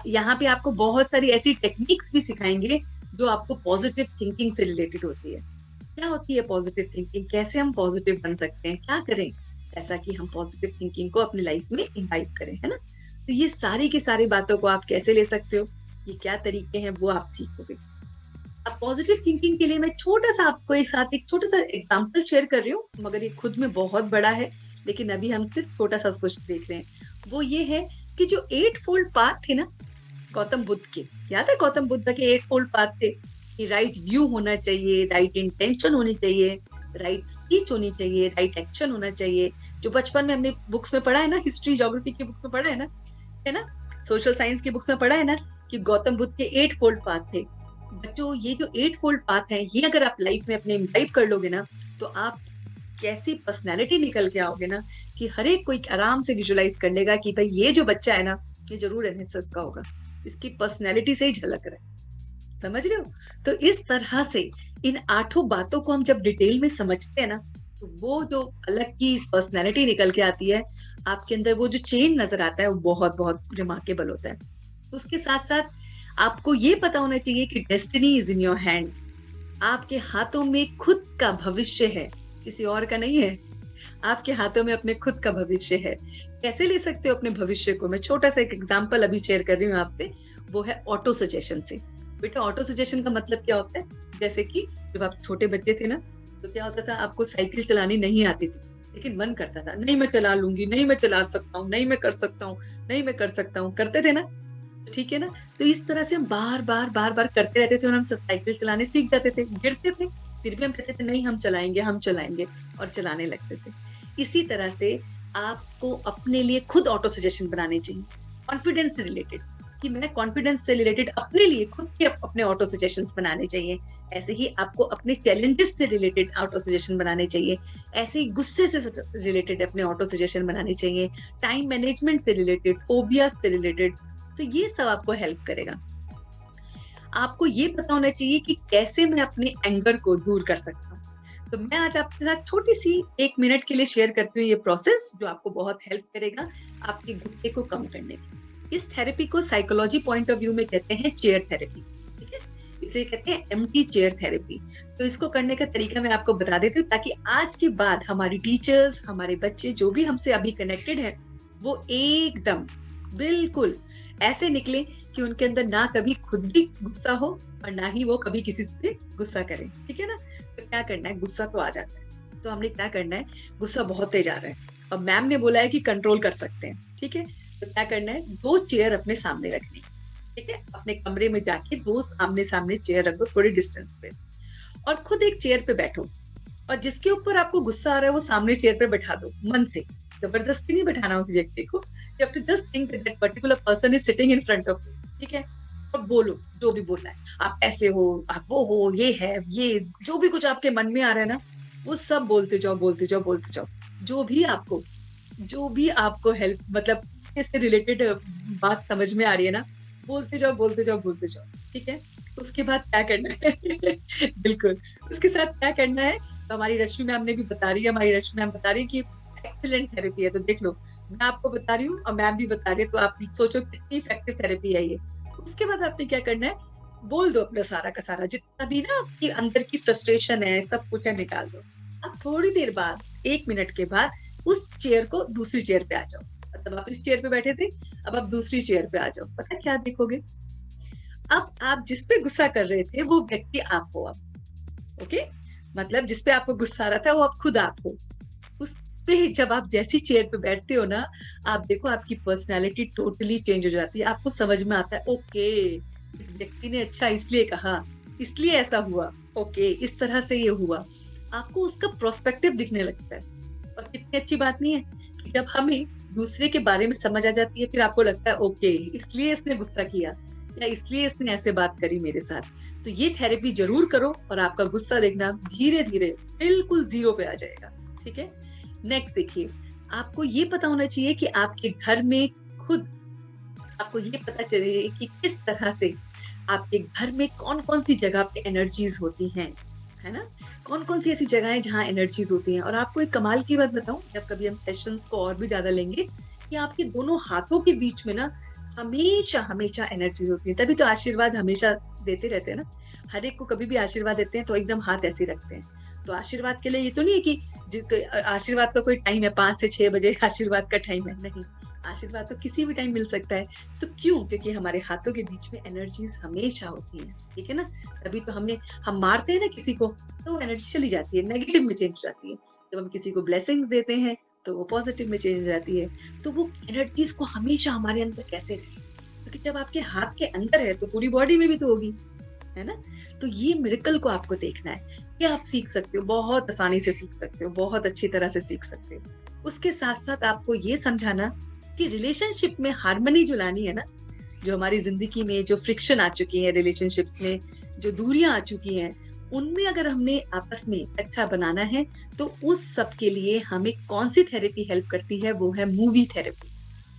यहाँ पे आपको बहुत सारी ऐसी टेक्निक्स भी सिखाएंगे जो आपको पॉजिटिव थिंकिंग से रिलेटेड होती है। क्या होती है पॉजिटिव थिंकिंग, कैसे हम पॉजिटिव बन सकते हैं, क्या करें ऐसा कि हम पॉजिटिव थिंकिंग को अपनी लाइफ में इम्बाइब करें, है ना। तो ये सारी की सारी बातों को आप कैसे ले सकते हो, ये क्या तरीके हैं, वो आप सीखोगे। अब पॉजिटिव थिंकिंग के लिए मैं छोटा सा आपको एक साथ एक छोटा सा एग्जाम्पल शेयर कर रही हूँ, मगर ये खुद में बहुत बड़ा है, लेकिन अभी हम सिर्फ छोटा सा कुछ देख रहे हैं। वो ये है कि जो 8 फोल्ड पाथ थे ना गौतम बुद्ध के, याद है गौतम बुद्ध के 8 फोल्ड पाथ थे, कि राइट व्यू होना चाहिए, राइट इंटेंशन होनी चाहिए, राइट स्पीच होनी चाहिए, राइट एक्शन होना चाहिए। जो बचपन में हमने बुक्स में पढ़ा है ना, हिस्ट्री ज्योग्राफी की बुक्स में पढ़ा है ना, सोशल साइंस की बुक्स में पढ़ा है ना, कि गौतम बुद्ध के 8 फोल्ड पाथ थे। बच्चों, ये जो 8 फोल्ड पाथ है, ये अगर आप लाइफ में अपने इम्बाइब कर लोगे ना, तो आप कैसी पर्सनैलिटी निकल के आओगे ना, कि हर एक कोई आराम से विजुलाइज कर लेगा कि भाई ये जो बच्चा है ना, ये जरूर एनएसएस का होगा, इसकी पर्सनैलिटी से ही झलक रहा है। समझ रहे हो? तो इस तरह से इन 8 बातों को हम जब डिटेल में समझते हैं ना, तो वो जो अलग की पर्सनैलिटी निकल के आती है, आपके अंदर वो जो चेंज नजर आता है, वो बहुत बहुत रिमार्केबल होता है। उसके साथ साथ आपको ये पता होना चाहिए कि destiny is in your hand. आपके हाथों में खुद का भविष्य है, किसी और का नहीं है। आपके हाथों में अपने खुद का भविष्य है। कैसे ले सकते हो अपने भविष्य को? मैं छोटा सा एक एग्जांपल अभी शेयर कर रही हूँ आपसे, वो है ऑटो सजेशन से। बेटा, ऑटो सजेशन का मतलब क्या होता है? जैसे कि जब आप छोटे बच्चे थे ना, तो क्या होता था, आपको साइकिल चलानी नहीं आती थी, लेकिन मन करता था, नहीं मैं चला लूंगी, नहीं मैं चला सकता हूँ, नहीं मैं कर सकता हूँ, नहीं मैं कर सकता हूँ, करते थे ना? ठीक है ना? तो इस तरह से हम बार बार करते रहते थे और हम साइकिल चलाने सीख जाते थे, गिरते थे, फिर भी हम कहते थे नहीं हम चलाएंगे, और चलाने लगते थे। इसी तरह से आपको अपने लिए खुद ऑटो सजेशन बनाने चाहिए, कॉन्फिडेंस से रिलेटेड, कि मैं कॉन्फिडेंस से रिलेटेड अपने लिए खुद के अपने ऑटो सजेशंस बनाने चाहिए। ऐसे ही आपको अपने चैलेंजेस से रिलेटेड ऑटो सजेशन बनाने चाहिए। ऐसे ही गुस्से से रिलेटेड अपने ऑटो सजेशन बनाने चाहिए, टाइम मैनेजमेंट से रिलेटेड, फोबिया से रिलेटेड। तो ये सब आपको हेल्प करेगा। आपको ये पता होना चाहिए कि कैसे मैं अपने एंगर को दूर कर सकता हूँ। तो मैं आज आपके साथ छोटी सी 1 मिनट के लिए शेयर करती हूँ ये प्रोसेस, जो आपको बहुत हेल्प करेगा आपके गुस्से को कम करने में। इस थेरेपी को साइकोलॉजी पॉइंट ऑफ व्यू में कहते हैं चेयर थेरेपी, ठीक है? इसे कहते हैं एम्प्टी चेयर थेरेपी। तो इसको करने का तरीका मैं आपको बता देती हूँ, ताकि आज के बाद हमारी टीचर्स, हमारे बच्चे जो भी हमसे अभी कनेक्टेड हैं, वो एकदम बिल्कुल ऐसे निकले कि उनके अंदर ना कभी खुद भी गुस्सा हो और ना ही वो कभी किसी से गुस्सा करें। ठीक है ना? तो क्या करना है, गुस्सा तो आ जाता है, तो हमने क्या करना है, गुस्सा बहुत तेज आ रहा है और मैम ने बोला है कि कंट्रोल कर सकते हैं। ठीक है? तो क्या करना है, 2 चेयर अपने सामने रखनी। ठीक है? अपने कमरे में जाके 2 आमने सामने चेयर रख दो, थोड़ी डिस्टेंस पे, और खुद एक चेयर पे बैठो और जिसके ऊपर आपको गुस्सा आ रहा है वो सामने चेयर पे बैठा दो, मन से। जबरदस्ती नहीं बैठाना उस व्यक्ति को। You have to just think that that particular person is sitting in front of you, ठीक है? और बोलो जो भी बोलना है, आप ऐसे हो, आप वो हो, ये है, ये जो भी कुछ आपके मन में आ रहा है ना, वो सब बोलते जाओ, बोलते जाओ, बोलते जाओ। जो भी आपको हेल्प, मतलब इससे रिलेटेड बात समझ में आ रही है ना, बोलते जाओ, बोलते जाओ, बोलते जाओ। ठीक है? उसके बाद क्या करना है बिल्कुल, उसके साथ क्या करना है, तो हमारी रश्मि मैम ने भी बता रही है, हमारी रश्मि मैम बता रही है कि एक्सीलेंट थेरेपी है। तो देख लो, मैं आपको बता रही हूँ और मैम भी बता रही है, तो आप सोचो कितनी इफेक्टिव थेरेपी है ये। उसके बाद आपने क्या करना है, बोल दो अपना सारा का सारा, जितना भी ना आपकी अंदर की फ्रस्ट्रेशन है, सब कुछ है, निकाल दो। अब थोड़ी देर बाद, 1 मिनट के बाद, उस चेयर को दूसरी चेयर पे आ जाओ। मतलब आप इस चेयर पे बैठे थे, अब आप दूसरी चेयर पे आ जाओ। पता है क्या देखोगे, अब आप जिस पे गुस्सा कर रहे थे वो व्यक्ति आप हो अब। ओके? मतलब जिस पे आपको गुस्सा आ रहा था वो अब खुद आप हो। उस पे जब आप जैसी चेयर पे बैठते हो ना, आप देखो आपकी पर्सनैलिटी टोटली चेंज हो जाती है। आपको समझ में आता है, ओके इस व्यक्ति ने अच्छा इसलिए कहा, इसलिए ऐसा हुआ, ओके इस तरह से ये हुआ। आपको उसका प्रोस्पेक्टिव दिखने लगता है। और कितनी अच्छी बात नहीं है कि जब हमें दूसरे के बारे में समझ आ जाती है, फिर आपको लगता है ओके इसलिए इसने गुस्सा किया, या इसलिए इसने ऐसे बात करी मेरे साथ। तो ये थेरेपी जरूर करो और आपका गुस्सा देखना धीरे धीरे बिल्कुल 0 पे आ जाएगा। ठीक है? नेक्स्ट देखिए, आपको ये पता होना चाहिए कि आपके घर में खुद आपको ये पता चले कि किस तरह से आपके घर में कौन-कौन सी जगह पे एनर्जीज होती हैं, है ना? कौन-कौन सी ऐसी जगहें जहाँ एनर्जीज होती हैं। और आपको एक कमाल की बात बताऊं, जब कभी हम सेशंस को और भी ज्यादा लेंगे, कि आपके दोनों हाथों के बीच में ना हमेशा एनर्जीज होती है। तभी तो आशीर्वाद हमेशा देते रहते हैं ना। हर एक को कभी भी आशीर्वाद देते हैं तो एकदम हाथ ऐसे रखते हैं। तो आशीर्वाद के लिए ये तो नहीं है कि आशीर्वाद का कोई टाइम है, 5 से 6 बजे आशीर्वाद का टाइम है, नहीं। आशीर्वाद तो किसी भी टाइम मिल सकता है। तो क्यों? क्योंकि हमारे हाथों के बीच में एनर्जीज हमेशा होती हैं। ठीक है ना? तभी तो हम मारते हैं ना किसी को, तो वो एनर्जी चली जाती है, नेगेटिव में चेंज हो जाती है। जब हम किसी को ब्लेसिंग्स देते हैं तो वो पॉजिटिव में चेंज हो जाती है। तो वो एनर्जीज को हमेशा हमारे अंदर कैसे रहे, क्योंकि जब आपके हाथ के अंदर है तो पूरी बॉडी में भी तो होगी, है ना? तो ये मिरेकल को आपको देखना है। ये आप सीख सकते हो, बहुत आसानी से सीख सकते हो, बहुत अच्छी तरह से सीख सकते हो। उसके साथ-साथ आपको ये समझाना कि रिलेशनशिप में हार्मनी जो लानी है ना, जो हमारी ज़िंदगी में जो फ्रिक्शन आ चुकी है रिलेशनशिप्स में, जो दूरियाँ आ चुकी हैं, उनमें अगर हमने आपस में अच्छा बनाना है, तो उस सब के लिए हमें कौन-सी थेरेपी हेल्प करती है, वो है मूवी थेरेपी।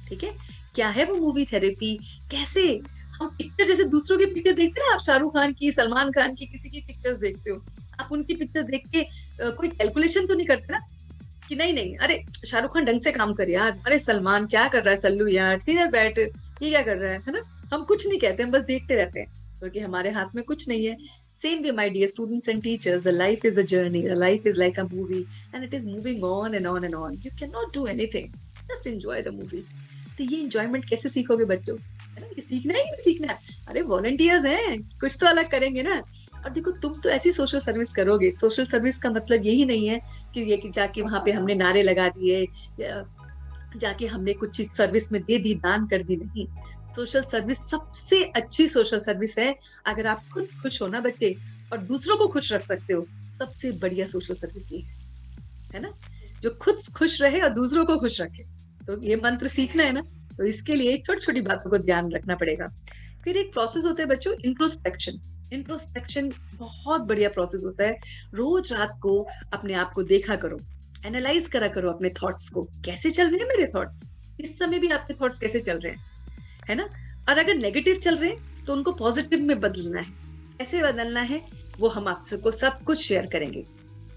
ठीक है? क्या है वो मूवी थेरेपी? कैसे हम पिक्चर जैसे दूसरों की पिक्चर देखते हैं ना, आप शाहरुख खान की, सलमान खान की, किसी की पिक्चर्स देखते हो। आप उनकी पिक्चर देख के कोई कैलकुलेशन तो नहीं करते ना कि नहीं, अरे शाहरुख खान ढंग से काम कर यार, अरे सलमान क्या कर रहा है सल्लू यार, सीधे बैठ, ये क्या कर रहा है ना? हम कुछ नहीं कहते, हम बस देखते रहते हैं, क्योंकि हमारे हाथ में कुछ नहीं है। Same way my dear students and teachers, the life is a journey, the life is like a movie and it is moving on and on and on. You can not do anything, just enjoy the movie. तो ये enjoyment कैसे सीखोगे बच्चों? है ना? ये सीखना ही नहीं सीखना है। अरे वॉलंटियर्स हैं, कुछ तो अलग करेंगे ना। और देखो तुम तो ऐसी सोशल सर्विस करोगे, सोशल सर्विस का मतलब यही नहीं है कि ये कि जाके वहाँ पे हमने नारे लगा दिए या जाके हमने कुछ चीज़ सर्विस में दे दी, दान कर दी, नहीं। सोशल सर्विस सबसे अच्छी सोशल सर्विस है, अगर आप खुद खुश हो ना बच्चे और दूसरों को खुश रख सकते हो, सबसे बढ़िया सोशल सर्विस ये है ना? जो खुद खुश रहे और दूसरों को खुश रखे। तो ये मंत्र सीखना है ना, तो इसके लिए छोटी-छोटी बातों को ध्यान रखना पड़ेगा। फिर एक प्रोसेस होता है बच्चों इंट्रोस्पेक्शन। इंट्रोस्पेक्शन बहुत बढ़िया प्रोसेस होता है। रोज रात को अपने आप को देखा करो, एनालाइज करा करो अपने थॉट्स को। कैसे चल रहे हैं मेरे थॉट्स? इस समय भी आपके थॉट्स कैसे चल रहे हैं? है ना? और अगर नेगेटिव चल रहे हैं, तो उनको पॉजिटिव में बदलना है। कैसे बदलना है, वो हम आपसे को सब कुछ शेयर करेंगे।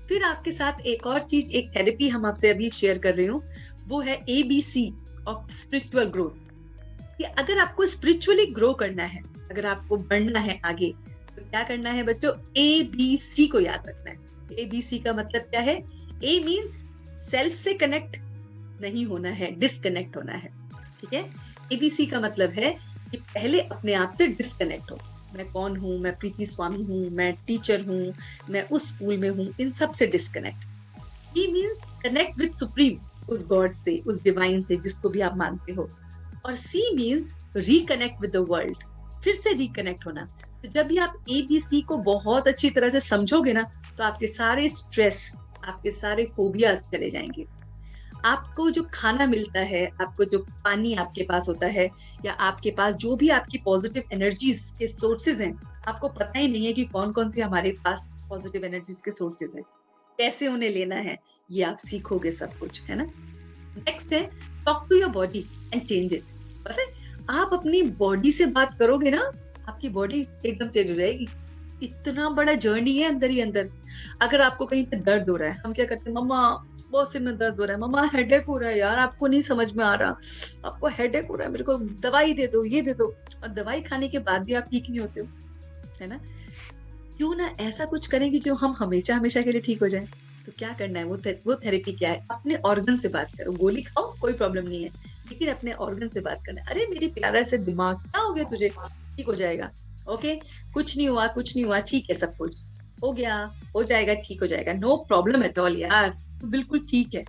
फिर आपके साथ एक और चीज़, एक थेरेपी हम आपसे अभी शेयर कर रही हूँ, वो है एबीसी ऑफ स्पिरिचुअल ग्रोथ। कि अगर आपको स्पिरिचुअली ग्रो करना है, अगर आपको बढ़ना है आगे, तो क्या करना है बच्चों? एबीसी को याद रखना है। एबीसी का मतलब क्या है? ए मीन्स सेल्फ से कनेक्ट नहीं होना है, डिस्कनेक्ट होना है। ठीक है? एबीसी का मतलब है कि पहले अपने आप से डिस्कनेक्ट हो। मैं कौन हूँ? मैं प्रीति स्वामी हूँ, मैं टीचर हूँ, मैं उस स्कूल में हूँ, इन सब से disconnect. He means connect with supreme, उस गॉड से, उस डिवाइन से, जिसको भी आप मानते हो। और C means reconnect with the world, फिर से रिकनेक्ट होना। तो जब भी आप एबीसी को बहुत अच्छी तरह से समझोगे ना, तो आपके सारे स्ट्रेस, आपके सारे फोबियाज चले जाएंगे। आपको जो खाना मिलता है, आपको जो पानी आपके पास होता है, या आपके पास जो भी आपकी पॉजिटिव एनर्जीज के सोर्सेज हैं, आपको पता ही नहीं है कि कौन-कौन सी हमारे पास पॉजिटिव एनर्जीज के सोर्सेज हैं। कैसे उन्हें लेना है, ये आप सीखोगे सब कुछ, है ना? नेक्स्ट है talk to your body and change it. पता है, आप अपनी बॉडी से बात करोगे ना, आपकी बॉडी एकदम चेंज हो जाएगी। इतना बड़ा जर्नी है अंदर ही अंदर। अगर आपको कहीं पे दर्द हो रहा है, हम क्या करते हैं, मम्मा बहुत सिर में दर्द हो रहा है, मम्मा हेडेक हो रहा है यार, आपको नहीं समझ में आ रहा, आपको हेडेक हो रहा है, मेरे को दवाई दे दो, ये दे दो। और दवाई खाने के बाद भी आप ठीक नहीं होते हो, है ना? क्यों ना ऐसा कुछ करें कि जो हम हमेशा हमेशा के लिए ठीक हो जाए। तो क्या करना है, वो थेरेपी क्या है? अपने ऑर्गन से बात करो। गोली खाओ कोई प्रॉब्लम नहीं है, लेकिन अपने ऑर्गन से बात करना है। अरे मेरे प्यारा से दिमाग, क्या हो गया तुझे? ठीक हो जाएगा। ओके, कुछ नहीं हुआ, कुछ नहीं हुआ, ठीक है, सब कुछ हो गया, हो जाएगा, ठीक हो जाएगा, नो प्रॉब्लम एट ऑल यार, तू बिल्कुल ठीक है,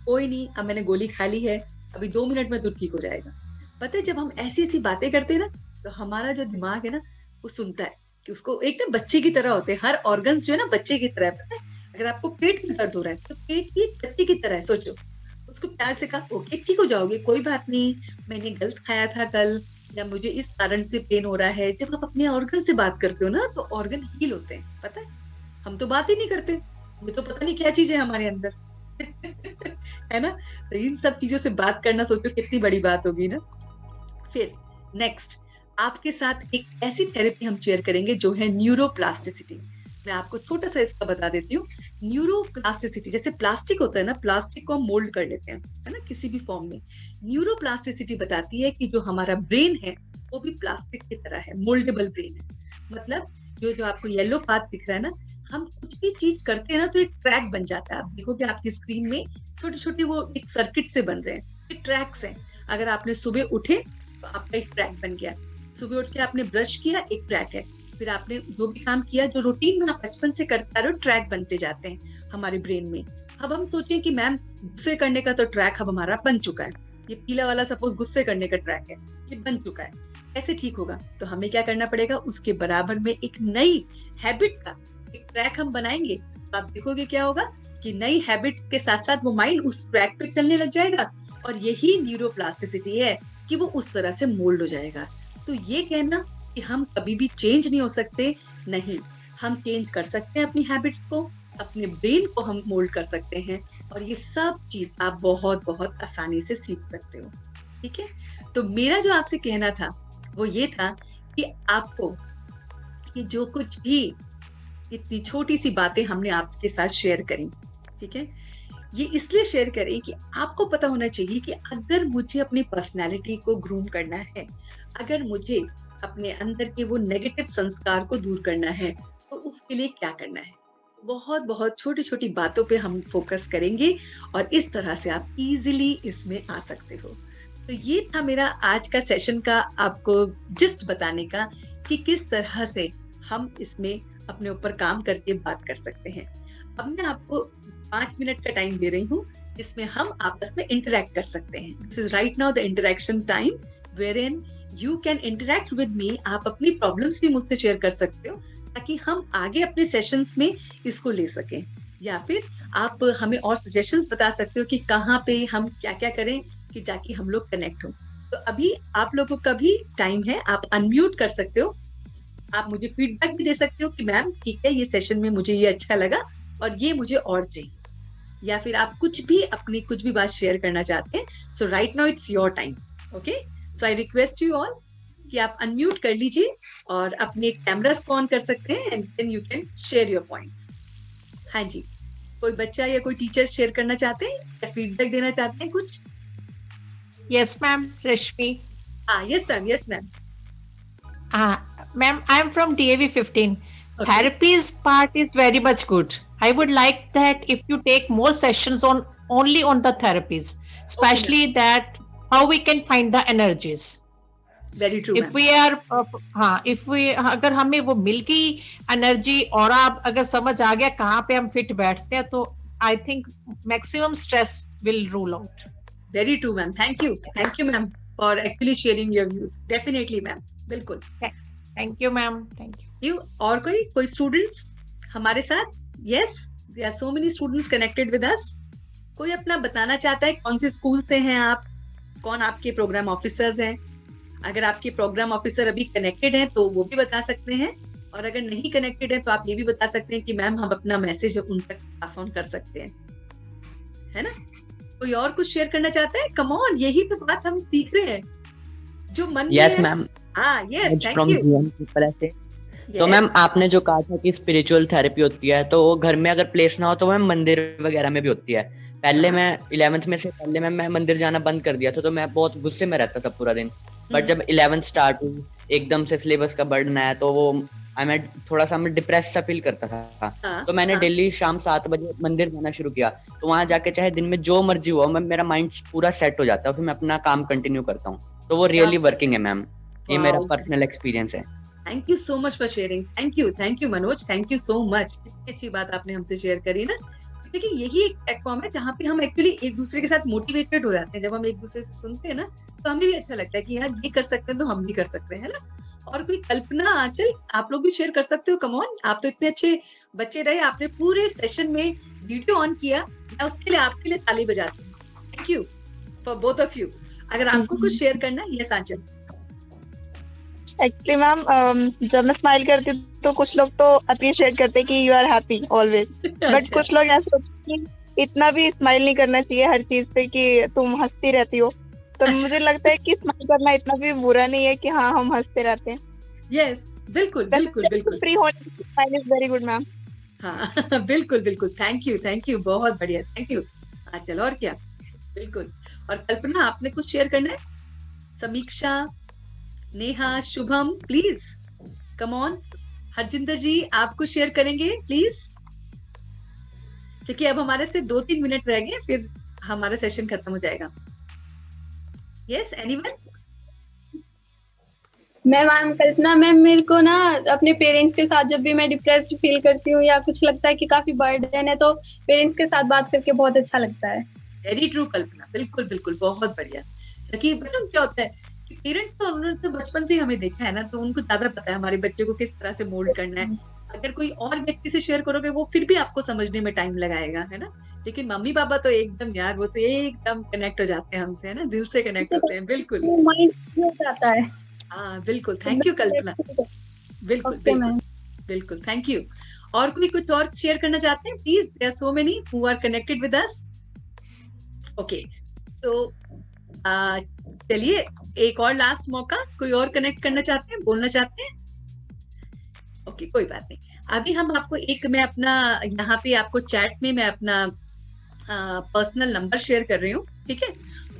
कोई नहीं, अब मैंने गोली खा ली है, अभी 2 मिनट में तू ठीक हो जाएगा। पता है, जब हम ऐसी-ऐसी बातें करते हैं ना, तो हमारा जो दिमाग है ना, वो सुनता है कि उसको एक ना बच्चे की तरह होते हैं, हर ऑर्गन्स जो है ना बच्चे की तरह है, पता है? अगर आपको पेट में दर्द हो रहा है, तो पेट भी एक बच्चे की तरह है, सोचो। उसको प्यार से कहा, ओके ठीक हो जाओगे, कोई बात नहीं, मैंने गलत खाया था कल, या मुझे इस कारण से पेन हो रहा है। जब आप अपने ऑर्गन से बात करते हो ना, तो ऑर्गन हील होते हैं, पता है? हम तो बात ही नहीं करते, ये तो पता नहीं क्या चीज़ है हमारे अंदर। है ना? तो इन सब चीज़ों से बात करना सोचो कितनी बड़ी बात होगी ना। फिर नेक्स्ट, आपके साथ एक ऐसी थेरेपी हम शेयर करेंगे जो है न्यूरोप्लास्टिसिटी। मैं आपको छोटा-सा इसका बता देती हूँ। न्यूरोप्लास्टिसिटी, जैसे प्लास्टिक होता है ना, प्लास्टिक को हम मोल्ड कर लेते हैं, है ना? किसी भी फॉर्म में। न्यूरोप्लास्टिसिटी बताती है कि जो हमारा ब्रेन है, वो भी प्लास्टिक की तरह है, मोल्डेबल ब्रेन है। मतलब जो जो आपको येलो पाथ दिख रहा है ना, हम कुछ भी चीज़ करते हैं ना, तो एक ट्रैक बन जाता है। आप देखोगे आपकी स्क्रीन में छोटे-छोटे वो एक सर्किट से बन रहे हैं, ये ट्रैक्स हैं। अगर आपने सुबह उठे, तो आपका एक ट्रैक बन गया। सुबह उठ के आपने ब्रश किया, एक ट्रैक है। फिर आपने जो भी काम किया, जो रूटीन में आप बचपन से करते आ रहे हो, ट्रैक बनते जाते हैं हमारे ब्रेन में। अब हम सोचें कि मैम गुस्से करने का तो ट्रैक अब हमारा बन चुका है। ये पीला वाला सपोज गुस्से करने का ट्रैक है, ये बन चुका है। कैसे ठीक होगा? तो हमें क्या करना पड़ेगा, उसके बराबर में एक नई हैबिट का एक ट्रैक हम बनाएंगे। तो आप देखोगे क्या होगा कि नई हैबिट्स के साथ साथ वो माइंड उस ट्रैक पे चलने लग जाएगा, और यही न्यूरोप्लास्टिसिटी है कि वो उस तरह से मोल्ड हो जाएगा। तो ये कहना कि हम कभी भी चेंज नहीं हो सकते, नहीं, हम चेंज कर सकते हैं अपनी हैबिट्स को, अपने ब्रेन को हम मोल्ड कर सकते हैं, और ये सब चीज आप बहुत बहुत आसानी से सीख सकते हो। ठीक है, तो मेरा जो आपसे कहना था वो ये था कि आपको कि जो कुछ भी इतनी छोटी सी बातें हमने आपके साथ शेयर करी, ठीक है, ये इसलिए शेयर करें कि आपको पता होना चाहिए कि अगर मुझे अपनी पर्सनैलिटी को ग्रूम करना है, अगर मुझे अपने अंदर के वो नेगेटिव संस्कार को दूर करना है, तो उसके लिए क्या करना है। बहुत बहुत छोटी छोटी बातों पे हम फोकस करेंगे, और इस तरह से आप इजीली इसमें आ सकते हो। तो ये था मेरा आज का सेशन का आपको जिस्ट बताने का कि किस तरह से हम इसमें अपने ऊपर काम करके बात कर सकते हैं। अब मैं आपको 5 मिनट का टाइम दे रही हूँ जिसमें हम आपस में इंटरेक्ट कर सकते हैं। This is right now the interaction time wherein you can interact with me. आप अपनी प्रॉब्लम्स भी मुझसे शेयर कर सकते हो ताकि हम आगे अपने सेशंस में इसको ले सकें, या फिर आप हमें और सजेशंस बता सकते हो कि कहाँ पे हम क्या क्या करें कि जाके हम लोग कनेक्ट हो। तो अभी आप लोगों का भी टाइम है, आप अनम्यूट कर सकते हो, आप मुझे फीडबैक भी दे सकते हो कि मैम ठीक है, ये सेशन में मुझे ये अच्छा लगा और ये मुझे और चाहिए, या फिर आप कुछ भी अपनी कुछ भी बात शेयर करना चाहते हैं। So right now it's your time. Okay, so I request you all कि आप अनम्यूट कर लीजिए और अपने कैमरास को ऑन कर सकते हैं, and then you can share your points. हाँ जी, कोई बच्चा या कोई टीचर शेयर करना चाहते हैं या फीडबैक देना चाहते हैं कुछ? Yes, ma'am, Rashmi. Yes ma'am, yes ma'am. Ma'am, I'm from DAV 15. Okay. Therapies part is very much good. I would like that if you take more sessions on only on the therapies, especially that how we can find the energies. Very true. If we are if we अगर हमें वो मिल गई energy और आप अगर समझ आ गया कहाँ पे हम फिट बैठते हैं, तो I think maximum stress will rule out. Very true, ma'am. Thank you, ma'am, for actually sharing your views. Definitely, ma'am. बिल्कुल. Thank you, ma'am. Thank you. और कोई स्टूडेंट्स हमारे साथ? Yes, there are so many students connected with us. कोई अपना बताना चाहता है कौन से स्कूल से हैं आप, कौन आपके प्रोग्राम ऑफिसर्स हैं? अगर आपके प्रोग्राम ऑफिसर अभी कनेक्टेड हैं तो वो भी बता सकते हैं, और अगर नहीं कनेक्टेड है तो आप ये भी बता सकते हैं कि मैम हम अपना मैसेज उन तक पास ऑन कर सकते हैं, है ना? कोई और कुछ शेयर करना चाहता है? कम ऑन, यही तो बात हम सीख रहे हैं, जो मन में yes ma'am. Yes, thank you. तो मैम आपने जो कहा था कि स्पिरिचुअल थेरेपी होती है, तो वो घर में अगर प्लेस ना हो तो मैम मंदिर वगैरह में भी होती है। पहले मैं 11th में से पहले मैं मंदिर जाना बंद कर दिया था, तो मैं बहुत गुस्से में रहता था पूरा दिन। बट जब 11th स्टार्ट हुई, एकदम से सिलेबस का बर्डन आया, तो वो मैं थोड़ा सा मैं डिप्रेस सा फील करता था। तो मैंने डेली शाम 7 बजे मंदिर जाना शुरू किया। तो वहां जाके चाहे दिन में जो मर्जी हुआ, मेरा माइंड पूरा सेट हो जाता है, फिर मैं अपना काम कंटिन्यू करता हूँ। तो वो रियली वर्किंग है मैम, ये मेरा पर्सनल एक्सपीरियंस है। Thank you so much for sharing. Thank you Manoj, thank you so much. इतनी अच्छी बात आपने हमसे शेयर करी ना। देखिए यही एक प्लेटफॉर्म है जहाँ पे हम एक्चुअली एक दूसरे के साथ मोटिवेटेड हो जाते हैं। जब हम एक दूसरे से सुनते हैं ना, तो हमें भी अच्छा लगता है कि यार ये कर सकते हैं तो हम भी कर सकते हैं, है ना? और कोई कल्पना, आंचल, आप लोग भी शेयर कर सकते हो। कम ऑन, आप तो इतने अच्छे बच्चे रहे, आपने पूरे सेशन में वीडियो ऑन किया। मैं उसके लिए आपके लिए ताली बजाती हूँ। Thank you for both of you. अगर आपको कुछ शेयर करना है, यस आंचल। एक्चुअली मैम, जब मैं स्माइल करती हूँ तो कुछ लोग तो अप्रिशिएट करते हैं कि you are happy always, but कुछ लोग ऐसे होते हैं कि इतना भी स्माइल नहीं करना चाहिए हर चीज पे कि तुम हंसती रहती हो। तो मुझे लगता है कि स्माइल करना इतना भी बुरा नहीं है कि हाँ हम हंसते रहते हैं। यस, बिल्कुल बिल्कुल बिल्कुल। फ्री होने की smile is very good ma'am. हाँ बिल्कुल बिल्कुल, थैंक यू, बहुत बढ़िया, थैंक यू। चलो और क्या, बिल्कुल। और कल्पना, आपने कुछ शेयर करना है? Samiksha, Neha, Shubham, please come on. Harjinder ji, आप कुछ शेयर करेंगे प्लीज, क्योंकि अब हमारे से 2-3 मिनट रह गए, फिर हमारा सेशन खत्म हो जाएगा। Yes, anyone? मैम कल्पना मैम, मेरे को ना अपने पेरेंट्स के साथ जब भी मैं डिप्रेस्ड फील करती हूँ या कुछ लगता है कि काफी बर्डन है, तो पेरेंट्स के साथ बात करके बहुत अच्छा लगता है। वेरी ट्रू कल्पना, बिल्कुल बिल्कुल, बहुत बढ़िया। क्योंकि मतलब क्या होता है पेरेंट्स तो उन्होंने तो बचपन से ही हमें देखा है ना, तो उनको ज्यादा पता है हमारे बच्चे को किस तरह से मोल्ड करना है। अगर कोई और व्यक्ति से शेयर करोगे वो फिर भी आपको समझने में टाइम लगाएगा, है ना। लेकिन मम्मी पापा तो एकदम यार, वो तो एकदम कनेक्ट हो जाते हैं हमसे, है ना, दिल से कनेक्ट होते हैं। बिल्कुल, माइंड हो जाता है। हाँ बिल्कुल, थैंक यू कल्पना। बिल्कुल ओके बिल्कुल मैम। बिल्कुल, थैंक यू। और कोई कुछ और शेयर करना चाहते हैं please? There are so many who are connected with us. Okay, तो चलिए एक और लास्ट मौका, कोई और कनेक्ट करना चाहते हैं, बोलना चाहते हैं? ओके, कोई बात नहीं। अभी हम आपको मैं अपना यहाँ पे आपको चैट में मैं अपना पर्सनल नंबर शेयर कर रही हूँ, ठीक है।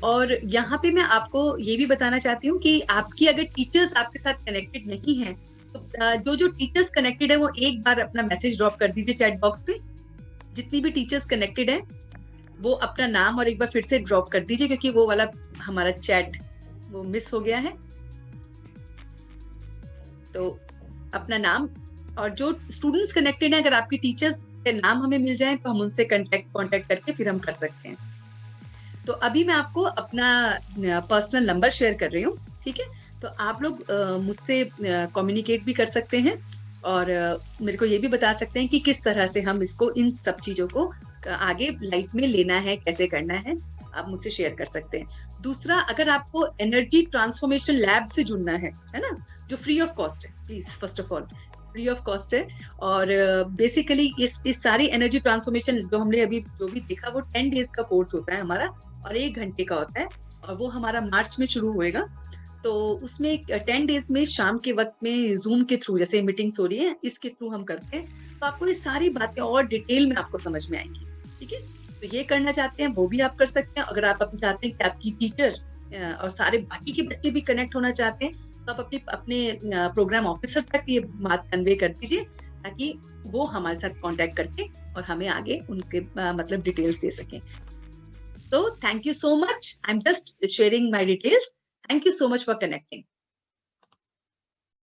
और यहाँ पे मैं आपको ये भी बताना चाहती हूँ कि आपकी अगर टीचर्स आपके साथ कनेक्टेड नहीं है तो जो टीचर्स कनेक्टेड है वो एक बार अपना मैसेज ड्रॉप कर दीजिए चैट बॉक्स पे। जितनी भी टीचर्स कनेक्टेड है वो अपना नाम और एक बार फिर से ड्रॉप कर दीजिए, क्योंकि वो वाला हमारा चैट वो मिस हो गया है। तो अपना नाम, और जो स्टूडेंट्स कनेक्टेड है, अगर आपकी टीचर्स के नाम हमें मिल जाए तो हम उनसे कांटेक्ट करके फिर हम कर सकते हैं। तो अभी मैं आपको अपना पर्सनल नंबर शेयर कर रही हूँ, ठीक है। तो आप लोग मुझसे कम्युनिकेट भी कर सकते हैं और मेरे को ये भी बता सकते हैं कि किस तरह से हम इसको, इन सब चीजों को आगे लाइफ में लेना है, कैसे करना है, आप मुझसे शेयर कर सकते हैं। दूसरा, अगर आपको एनर्जी ट्रांसफॉर्मेशन लैब से जुड़ना है ना, जो फ्री ऑफ कॉस्ट है, please first of all free of cost है। और बेसिकली इस सारी एनर्जी ट्रांसफॉर्मेशन जो हमने अभी जो भी देखा वो 10 डेज का कोर्स होता है हमारा और 1 घंटे का होता है, और वो हमारा मार्च में शुरू होएगा। तो उसमें 10 डेज में शाम के वक्त में जूम के थ्रू, जैसे मीटिंग्स हो रही है इसके थ्रू हम करते हैं, तो आपको ये सारी बातें और डिटेल में आपको समझ में आएंगी, ठीक है। तो ये करना चाहते हैं वो भी आप कर सकते हैं। अगर आप चाहते हैं कि आपकी टीचर और सारे बाकी के बच्चे भी कनेक्ट होना चाहते हैं तो आप अपने प्रोग्राम ऑफिसर तक ये बात कन्वे कर दीजिए, ताकि वो हमारे साथ कांटेक्ट करके और हमें आगे उनके मतलब डिटेल्स दे सकें। So thank you so much. I'm just sharing my details. Thank you so much for connecting.